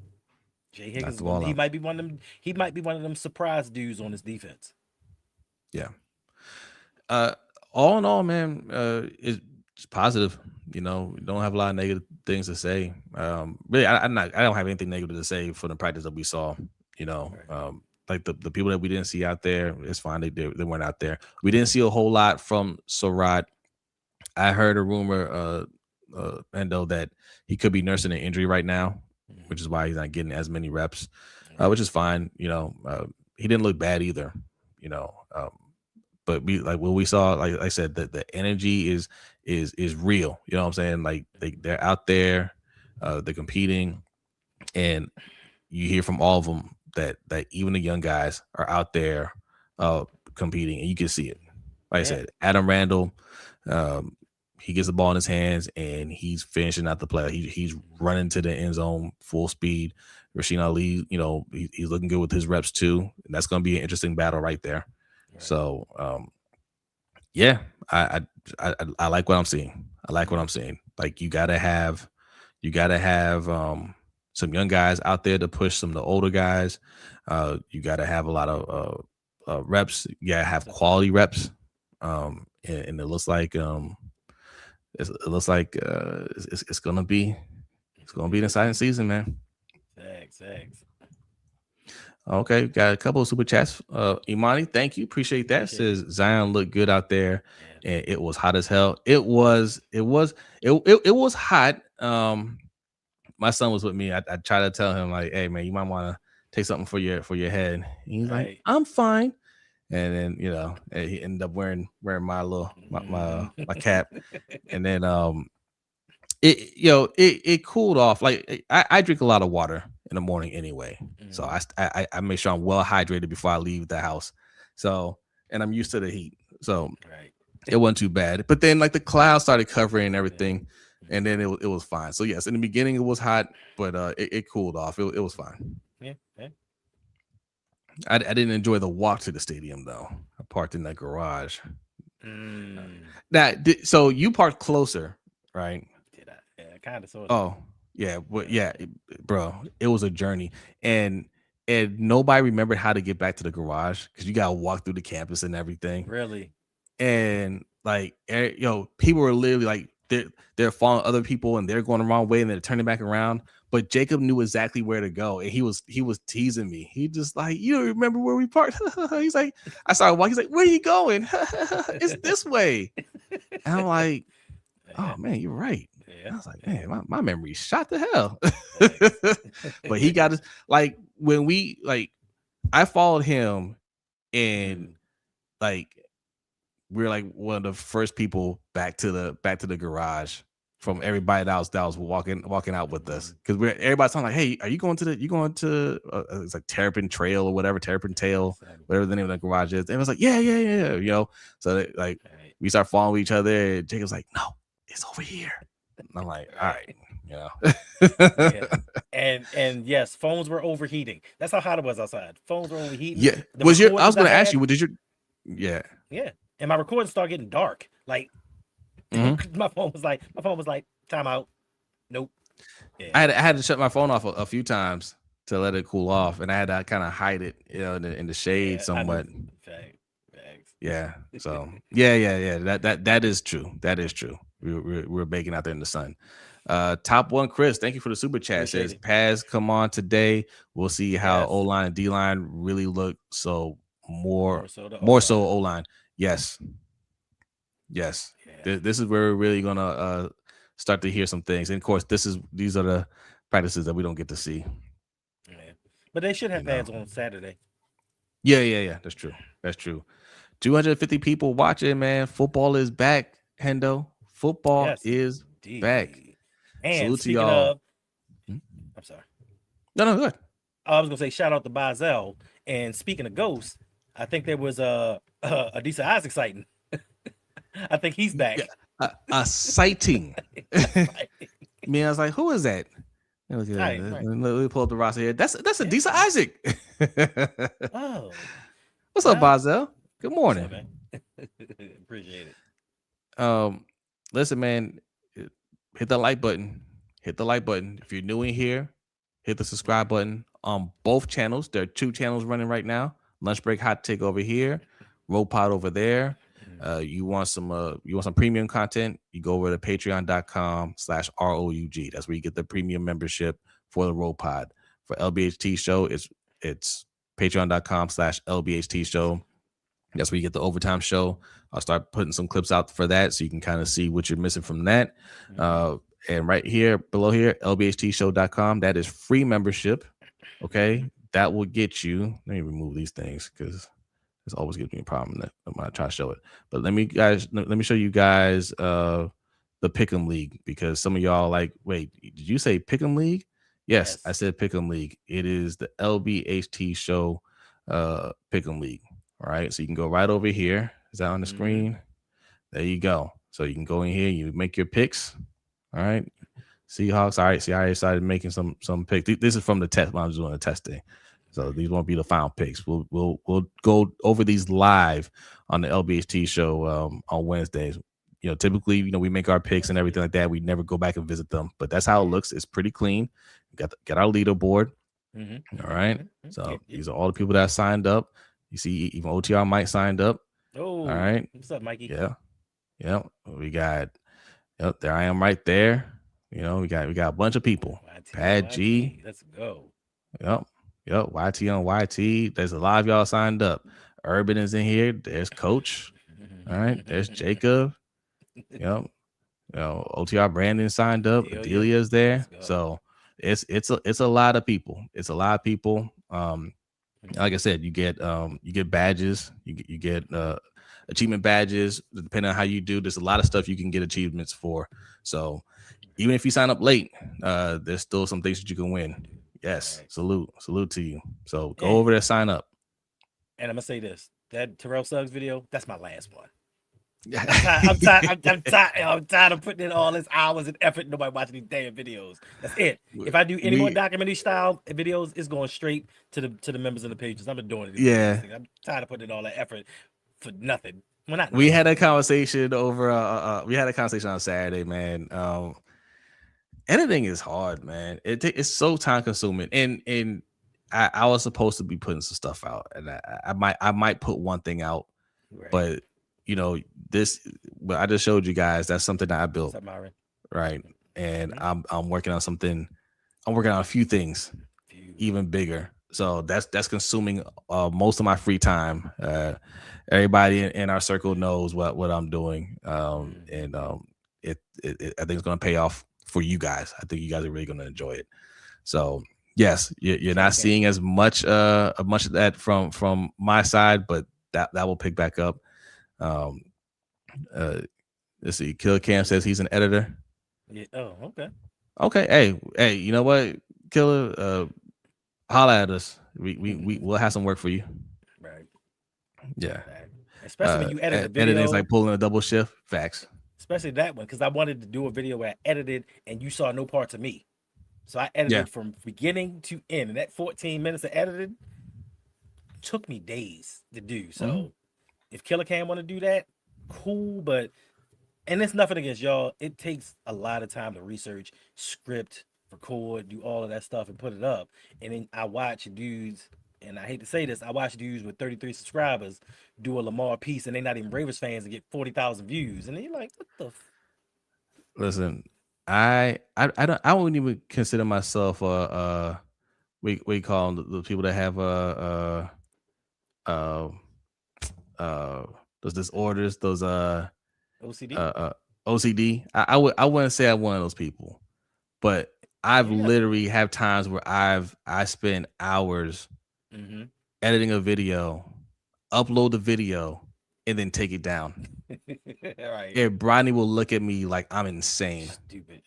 Speaker 2: Jay
Speaker 1: Not
Speaker 2: Higgins.
Speaker 1: the ball
Speaker 2: He
Speaker 1: out.
Speaker 2: might be one of them. He might be one of them surprise dudes on his defense.
Speaker 1: Yeah. Uh, all in all, man, it's positive. You know, don't have a lot of negative things to say. Really, I don't have anything negative to say for the practice that we saw. You know,
Speaker 2: Right.
Speaker 1: like the people that we didn't see out there, it's fine. They weren't out there. We didn't see a whole lot from Surratt. I heard a rumor, Hendo, that he could be nursing an injury right now,
Speaker 2: Mm-hmm.
Speaker 1: which is why he's not getting as many reps,
Speaker 2: Right.
Speaker 1: which is fine. You know, he didn't look bad either. You know, but we like what we saw. Like I said, that the energy is real. You know what I'm saying? Like they're out there, they're competing, and you hear from all of them that even the young guys are out there uh competing, and you can see it. Like I
Speaker 2: Yeah.
Speaker 1: said, Adam Randall, um, he gets the ball in his hands and he's finishing out the play. He's running to the end zone full speed. Rasheen Ali, you know, he's looking good with his reps too. And that's going to be an interesting battle right there.
Speaker 2: Right.
Speaker 1: So, yeah, I, I like what I'm seeing. I like what
Speaker 2: Yeah.
Speaker 1: I'm seeing. Like you gotta have some young guys out there to push some of the older guys. You gotta have a lot of reps. You gotta have
Speaker 2: Definitely.
Speaker 1: quality reps. And it looks like it's gonna be an exciting season, man.
Speaker 2: Thanks. Thanks.
Speaker 1: Okay, got a couple of super chats. Imani, thank you, appreciate that.
Speaker 2: Appreciate it.
Speaker 1: Says Zion looked good out there,
Speaker 2: Yeah.
Speaker 1: and it was hot as hell. It was hot. My son was with me. I tried to tell him like, hey man, you might want to take something for your head. And he's like,
Speaker 2: Right.
Speaker 1: I'm fine. And then he ended up wearing my little my cap. And then it cooled off. Like I drink a lot of water in the morning anyway, so
Speaker 2: Mm-hmm.
Speaker 1: I make sure I'm well hydrated before I leave the house. So and I'm used to the heat, so
Speaker 2: Right.
Speaker 1: it wasn't too bad. But then like the clouds started covering
Speaker 2: Yeah.
Speaker 1: everything, and then it was fine. So yes, in the beginning it was hot, but it cooled off. It was fine.
Speaker 2: Yeah. Yeah.
Speaker 1: I didn't enjoy the walk to the stadium though. I parked in that garage.
Speaker 2: Mm.
Speaker 1: So you parked closer, right?
Speaker 2: Did I? Yeah. Kind of. Sort of.
Speaker 1: Oh yeah, but
Speaker 2: Yeah.
Speaker 1: bro, it was a journey, and nobody remembered how to get back to the garage because you gotta walk through the campus and everything.
Speaker 2: Really.
Speaker 1: And like, people were literally like they're following other people and they're going the wrong way and they're turning back around. But Jacob knew exactly where to go, and he was teasing me. He just like, you don't remember where we parked? He's like, I started walking. He's like, where are you going? It's this way. And I'm like, oh
Speaker 2: Yeah.
Speaker 1: man, you're right.
Speaker 2: Yeah.
Speaker 1: I was like,
Speaker 2: Yeah.
Speaker 1: man, my memory's shot to hell.
Speaker 2: Thanks.
Speaker 1: But he got us like when we like I followed him and
Speaker 2: Mm.
Speaker 1: like we're like one of the first people back to the garage from
Speaker 2: Right.
Speaker 1: everybody that was walking out with us
Speaker 2: Mm.
Speaker 1: because we're everybody's talking like, hey, are you going to it's like Terrapin Trail or whatever, Terrapin Tail,
Speaker 2: Son.
Speaker 1: whatever the name of the garage is. And it was like, yeah, So like
Speaker 2: Right.
Speaker 1: we start following each other. And Jacob's like, no, it's over here. And I'm like, all right,
Speaker 2: Right.
Speaker 1: you know.
Speaker 2: Yeah. And yes, phones were overheating. That's how hot it was outside. Phones were overheating.
Speaker 1: Yeah.
Speaker 2: The
Speaker 1: I was
Speaker 2: recordings I
Speaker 1: gonna ask
Speaker 2: had,
Speaker 1: you, what did your yeah.
Speaker 2: yeah. And my recordings started getting dark. Like
Speaker 1: Mm-hmm.
Speaker 2: my phone was like, time out. Nope. Yeah.
Speaker 1: I had to shut my phone off a few times to let it cool off, and I had to kind of hide it, in the shade
Speaker 2: Yeah. I know.
Speaker 1: somewhat.
Speaker 2: Fact. Facts.
Speaker 1: Yeah. So yeah. That is true. That is true. We were baking out there in the sun. Top one, Chris. Thank you for the super chat.
Speaker 2: Appreciate
Speaker 1: Says
Speaker 2: it.
Speaker 1: Paz, come on today. We'll see how O
Speaker 2: Yes.
Speaker 1: line and D line really look. So
Speaker 2: More
Speaker 1: more
Speaker 2: so the O
Speaker 1: more so
Speaker 2: line.
Speaker 1: O line. Yes. Yes.
Speaker 2: Yeah.
Speaker 1: This is where we're really gonna start to hear some things. And of course, these are the practices that we don't get to see.
Speaker 2: Yeah. But they should
Speaker 1: You
Speaker 2: have
Speaker 1: know.
Speaker 2: fans on Saturday.
Speaker 1: Yeah. That's true. That's true. 250 people watching, man. Football is back, Hendo. Football
Speaker 2: Yes,
Speaker 1: is back.
Speaker 2: indeed. And
Speaker 1: Salute to
Speaker 2: speaking
Speaker 1: y'all.
Speaker 2: of,
Speaker 1: Hmm?
Speaker 2: I'm sorry.
Speaker 1: No, go ahead.
Speaker 2: I was gonna say shout out to Bazel. And speaking of ghosts, I think there was a decent Isaac sighting. I think he's
Speaker 1: Yeah,
Speaker 2: back.
Speaker 1: a sighting.
Speaker 2: A sighting.
Speaker 1: Me, I was like, who is that? Look at
Speaker 2: Right,
Speaker 1: that.
Speaker 2: right.
Speaker 1: Let me pull up the roster here. That's a
Speaker 2: Yeah.
Speaker 1: decent Isaac.
Speaker 2: Oh,
Speaker 1: What's up,
Speaker 2: well,
Speaker 1: Bazel? Good
Speaker 2: what's up,
Speaker 1: morning.
Speaker 2: man? Appreciate it.
Speaker 1: Um, listen, man, hit the like button. Hit the like button. If you're new in here, hit the subscribe button on both channels. There are two channels running right now. Lunch break hot take over here, roll pod over there. You want some premium content, you go over to patreon.com/ROUG. That's where you get the premium membership for the roll pod. For LBHT show, it's patreon.com/LBHT show. That's where you get the overtime show. I'll start putting some clips out for that so you can kind of see what you're missing from that.
Speaker 2: Mm-hmm.
Speaker 1: Uh, and right here, below here, lbhtshow.com, that is free membership.
Speaker 2: Mm-hmm.
Speaker 1: Okay. That will get you. Let me remove these things because this always gives me a problem when I try to show it. But let me show you guys the Pick'em League, because some of y'all like, wait, did you say Pick'em League? Yes, I
Speaker 2: Yes.
Speaker 1: said Pick'em League. It is the LBHT show Pick'em League. All right, so you can go right over here. Is that on the
Speaker 2: Mm-hmm.
Speaker 1: screen? There you go. So you can go in here, you make your picks. All right. Seahawks. All right. See, I already started making some picks. This is from the test when I was doing the testing. So these won't be the final picks. We'll go over these live on the LBHT show on Wednesdays. Typically, we make our picks and everything like that. We never go back and visit them, but that's how it
Speaker 2: Yeah.
Speaker 1: looks. It's pretty clean. Got our leaderboard.
Speaker 2: Mm-hmm.
Speaker 1: All right.
Speaker 2: Mm-hmm. Yeah,
Speaker 1: So
Speaker 2: yeah.
Speaker 1: these are all the people that signed up. You see, even OTR Mike signed up. All
Speaker 2: Oh,
Speaker 1: right.
Speaker 2: what's up, Mikey?
Speaker 1: Yeah. Yeah. We got. Yep. There I am right there. We got a bunch of people.
Speaker 2: YT on
Speaker 1: Pad G.
Speaker 2: YT. Let's go.
Speaker 1: Yep. Yep. YT on YT. There's a lot of y'all signed up. Urban is in here. There's Coach. All right. There's Jacob. Yep. OTR Brandon signed up.
Speaker 2: Delia.
Speaker 1: Adelia's
Speaker 2: Let's
Speaker 1: there.
Speaker 2: go.
Speaker 1: So it's a lot of people. It's a lot of people. Like I
Speaker 2: Mm-hmm.
Speaker 1: said, you get badges. You get achievement badges. Depending on how you do, there's a lot of stuff you can get achievements for. So even if you sign up late, there's still some things that you can win. Yes,
Speaker 2: Facts.
Speaker 1: salute to you. So go
Speaker 2: And
Speaker 1: over there, sign up.
Speaker 2: I'm gonna say this: that Terrell Suggs video, that's my last one. I'm tired. I'm tired. I'm tired. I'm tired of putting in all this hours and effort. Nobody watching these damn videos. That's it. If I do any more
Speaker 1: we
Speaker 2: documentary style videos, it's going straight to the members of the pages. I'm not doing it anymore. These
Speaker 1: yeah,
Speaker 2: things. I'm tired of putting in all that effort for nothing. Well, not
Speaker 1: we
Speaker 2: nothing,
Speaker 1: had a
Speaker 2: but
Speaker 1: conversation over. We had a conversation on Saturday, man. Editing is hard, man. It's so time consuming, and I was supposed to be putting some stuff out, and I might put one thing out,
Speaker 2: right.
Speaker 1: but you know this. But I just showed you guys that's something that I
Speaker 2: What's
Speaker 1: built,
Speaker 2: up, Myron?
Speaker 1: right? And
Speaker 2: Mm-hmm.
Speaker 1: I'm working on something. I'm working on a few things
Speaker 2: Few.
Speaker 1: even bigger. So that's consuming most of my free time. Everybody in our circle knows what I'm doing,
Speaker 2: Mm-hmm.
Speaker 1: and I think it's going to pay off for you guys. I think you guys are really going to enjoy it. So yes, you're
Speaker 2: Killer
Speaker 1: not
Speaker 2: Cam.
Speaker 1: seeing as much of that from my side, but that will pick back up. Um, uh, let's see. Killer Cam says he's an editor.
Speaker 2: Yeah. Oh, okay.
Speaker 1: Okay, hey, you know what, Killer? Holla at us. We'll have some work for you.
Speaker 2: Right.
Speaker 1: Yeah.
Speaker 2: Right. Especially when you edit a
Speaker 1: Editing is
Speaker 2: video,
Speaker 1: like pulling a double shift. Facts.
Speaker 2: especially that one, because I wanted to do a video where I edited and you saw no parts of me. So I
Speaker 1: Yeah.
Speaker 2: edited from beginning to end, and that 14 minutes of editing took me days to do.
Speaker 1: Mm-hmm.
Speaker 2: So if Killer Cam want to do that, cool. But and it's nothing against y'all. It takes a lot of time to research, script, record, do all of that stuff, and put it up. And then I watch dudes, and I hate to say this, I watch dudes with 33 subscribers do a Lamar piece, and they're not even Ravens fans and get 40,000 views, and then you're like, what the?
Speaker 1: Listen, I wouldn't even consider myself we call them the people that have uh uh those disorders, those
Speaker 2: OCD?
Speaker 1: uh OCD. I wouldn't say I'm one of those people, but I've
Speaker 2: Yeah.
Speaker 1: literally have times where I spend hours
Speaker 2: Mm-hmm.
Speaker 1: editing a video, upload the video, and then take it down.
Speaker 2: All right.
Speaker 1: Yeah, Bronny will look at me like I'm insane.
Speaker 2: Stupid.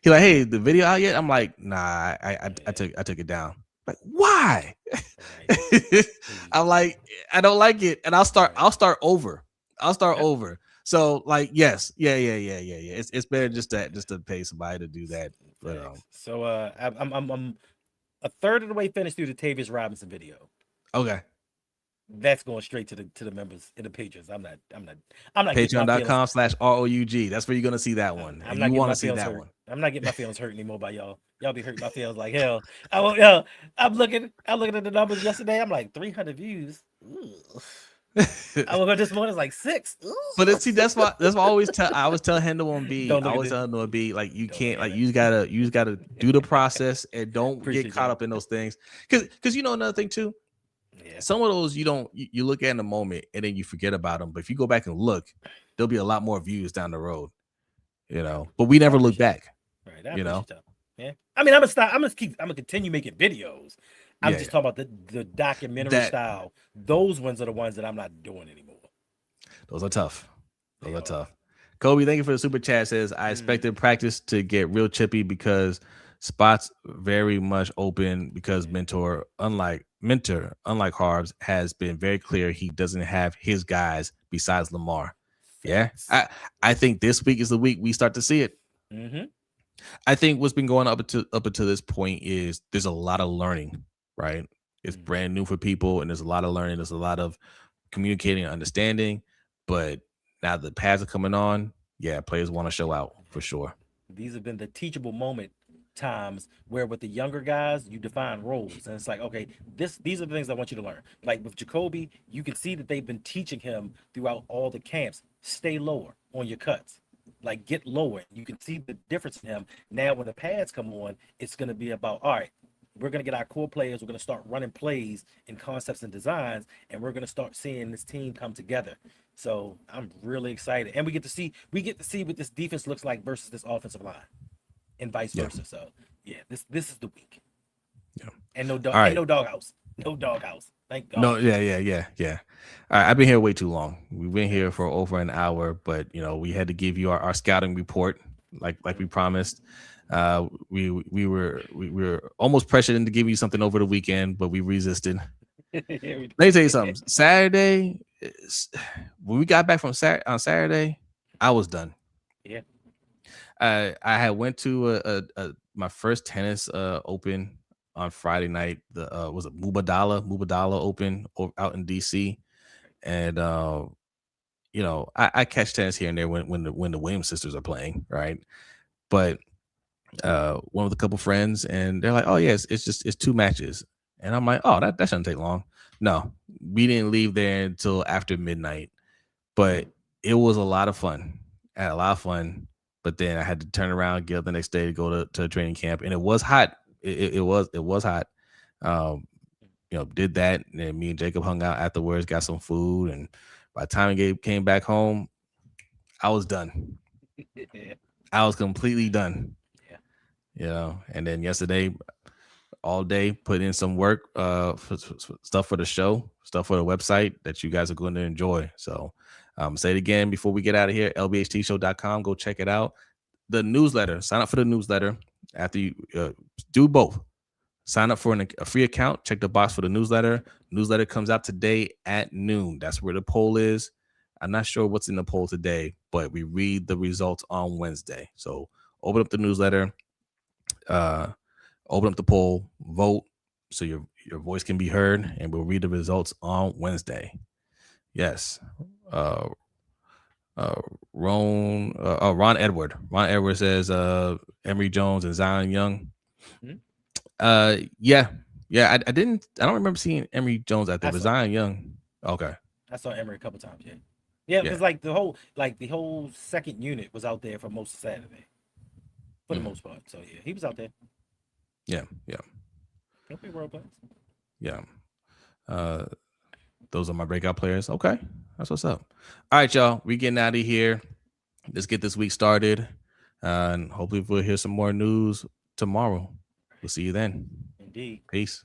Speaker 1: He like, hey, the video out yet? I'm like, nah, I took it down. Like, why?
Speaker 2: Right.
Speaker 1: I'm
Speaker 2: Please.
Speaker 1: like, I don't like it, and I'll start.
Speaker 2: Right.
Speaker 1: I'll start over. I'll start
Speaker 2: Yep.
Speaker 1: over. So like, yes, yeah. It's better just to pay somebody to do that. But
Speaker 2: Facts. So I'm a third of the way finished through the Tavius Robinson video.
Speaker 1: okay.
Speaker 2: That's going straight to the members in the patrons. I'm not getting my feelings.
Speaker 1: Patreon.com/ROUG. That's where you're gonna see that one,
Speaker 2: I'm
Speaker 1: and
Speaker 2: not
Speaker 1: you
Speaker 2: getting
Speaker 1: want
Speaker 2: my
Speaker 1: to see
Speaker 2: feelings
Speaker 1: that
Speaker 2: hurt.
Speaker 1: one.
Speaker 2: I'm not getting my feelings hurt anymore by y'all. Y'all be hurting my feelings like hell. I'm looking at the numbers yesterday. I'm like 300 views. Ooh. I woke up this morning, it's like 6.
Speaker 1: But
Speaker 2: Ooh.
Speaker 1: see, that's why I always tell Hendo on B.
Speaker 2: Don't
Speaker 1: I
Speaker 2: look at
Speaker 1: always
Speaker 2: the
Speaker 1: tell Hendo on B, like you
Speaker 2: don't look
Speaker 1: can't,
Speaker 2: at
Speaker 1: like
Speaker 2: it.
Speaker 1: you just gotta do the process and don't get
Speaker 2: Appreciate
Speaker 1: caught
Speaker 2: y'all.
Speaker 1: up in those things. Cause you know another thing too.
Speaker 2: Yeah.
Speaker 1: Some of those you look at in the moment and then you forget about them. But if you go back and look, there'll be a lot more views down the road.
Speaker 2: Right.
Speaker 1: But we
Speaker 2: I
Speaker 1: never look
Speaker 2: appreciate it.
Speaker 1: back.
Speaker 2: Right. I
Speaker 1: You know,
Speaker 2: appreciate y'all. Yeah. I mean, I'm gonna stop. I'm gonna continue making videos. I'm
Speaker 1: yeah.
Speaker 2: just talking about the documentary
Speaker 1: That
Speaker 2: style. Those ones are the ones that I'm not doing anymore.
Speaker 1: those are tough. Those
Speaker 2: They
Speaker 1: are
Speaker 2: are.
Speaker 1: tough. Kobe, thank you for the super chat. Says I
Speaker 2: Mm,
Speaker 1: expected practice to get real chippy because spots very much open because
Speaker 2: yeah.
Speaker 1: unlike Harbs, has been very clear he doesn't have his guys besides Lamar. Yeah.
Speaker 2: Facts.
Speaker 1: I think this week is the week we start to see it.
Speaker 2: Mm-hmm.
Speaker 1: I think what's been going up until this point is there's a lot of learning, right? It's
Speaker 2: Mm-hmm.
Speaker 1: brand new for people and there's a lot of learning, there's a lot of communicating and understanding. But now the pads are coming on, yeah, players want to show out for sure.
Speaker 2: These have been the teachable moment times where with the younger guys you define roles and it's like okay these are the things I want you to learn like with Jacoby you can see that they've been teaching him throughout all the camps stay lower on your cuts like get lower you can see the difference in him now when the pads come on it's going to be about all right we're going to get our core players we're going to start running plays and concepts and designs and we're going to start seeing this team come together so I'm really excited and we get to see what this defense looks like versus this offensive line and vice
Speaker 1: Yeah,
Speaker 2: versa. So yeah, this is the week.
Speaker 1: yeah.
Speaker 2: And no dog,
Speaker 1: All
Speaker 2: ain't
Speaker 1: right.
Speaker 2: no doghouse, no doghouse. Thank
Speaker 1: No,
Speaker 2: God.
Speaker 1: yeah. All right, I've been here way too long. We've been here for
Speaker 2: Yes.
Speaker 1: over an hour, but we had to give you our scouting report, like we promised. We were almost pressured into giving you something over the weekend, but we resisted.
Speaker 2: Here we
Speaker 1: Let me tell you
Speaker 2: go.
Speaker 1: something. Saturday, when we got back from on Saturday, I was done.
Speaker 2: Yeah.
Speaker 1: I had went to my first tennis open on Friday night. The was it Mubadala Open out in DC, and I catch tennis here and there when the Williams sisters are playing, right? But one with a couple friends, and they're like, "Oh yes, it's 2 matches," and I'm like, "Oh, that shouldn't take long." No, we didn't leave there until after midnight, but it was a lot of fun. I had a lot of fun, but then I had to turn around, get up the next day to go to training camp, and it was hot. It was hot. Um, did that, and then me and Jacob hung out afterwards, got some food, and by the time Gabe came back home, I was done.
Speaker 2: Yeah.
Speaker 1: I was completely done.
Speaker 2: Yeah.
Speaker 1: And then yesterday, all day, put in some work, for stuff for the show, stuff for the website that you guys are going to enjoy. So, say it again before we get out of here. LBHTShow.com. Go check it out. The newsletter. Sign up for the newsletter. After you do both, sign up for a free account. Check the box for the newsletter. Newsletter comes out today at noon. That's where the poll is. I'm not sure what's in the poll today, but we read the results on Wednesday. So open up the newsletter, uh, open up the poll, vote, so your voice can be heard, and we'll read the results on Wednesday. Yes. Uh, uh, Ron Edward. Ron Edward says Emory Jones and Zion Young.
Speaker 2: Mhm.
Speaker 1: Yeah, yeah. I don't remember seeing Emory Jones out there,
Speaker 2: I
Speaker 1: but
Speaker 2: saw him.
Speaker 1: Zion Young. Okay.
Speaker 2: I saw Emery a couple times. Yeah. Yeah,
Speaker 1: Yeah.
Speaker 2: because like the whole second unit was out there for most of Saturday, for the
Speaker 1: Mhm.
Speaker 2: most part. So yeah, he was out there.
Speaker 1: Yeah. Yeah.
Speaker 2: Okay, world class.
Speaker 1: Yeah. Uh, those are my breakout players. Okay, that's what's up. All right, y'all. We getting out of here. Let's get this week started, and hopefully we'll hear some more news tomorrow. We'll see you then.
Speaker 2: Indeed.
Speaker 1: Peace.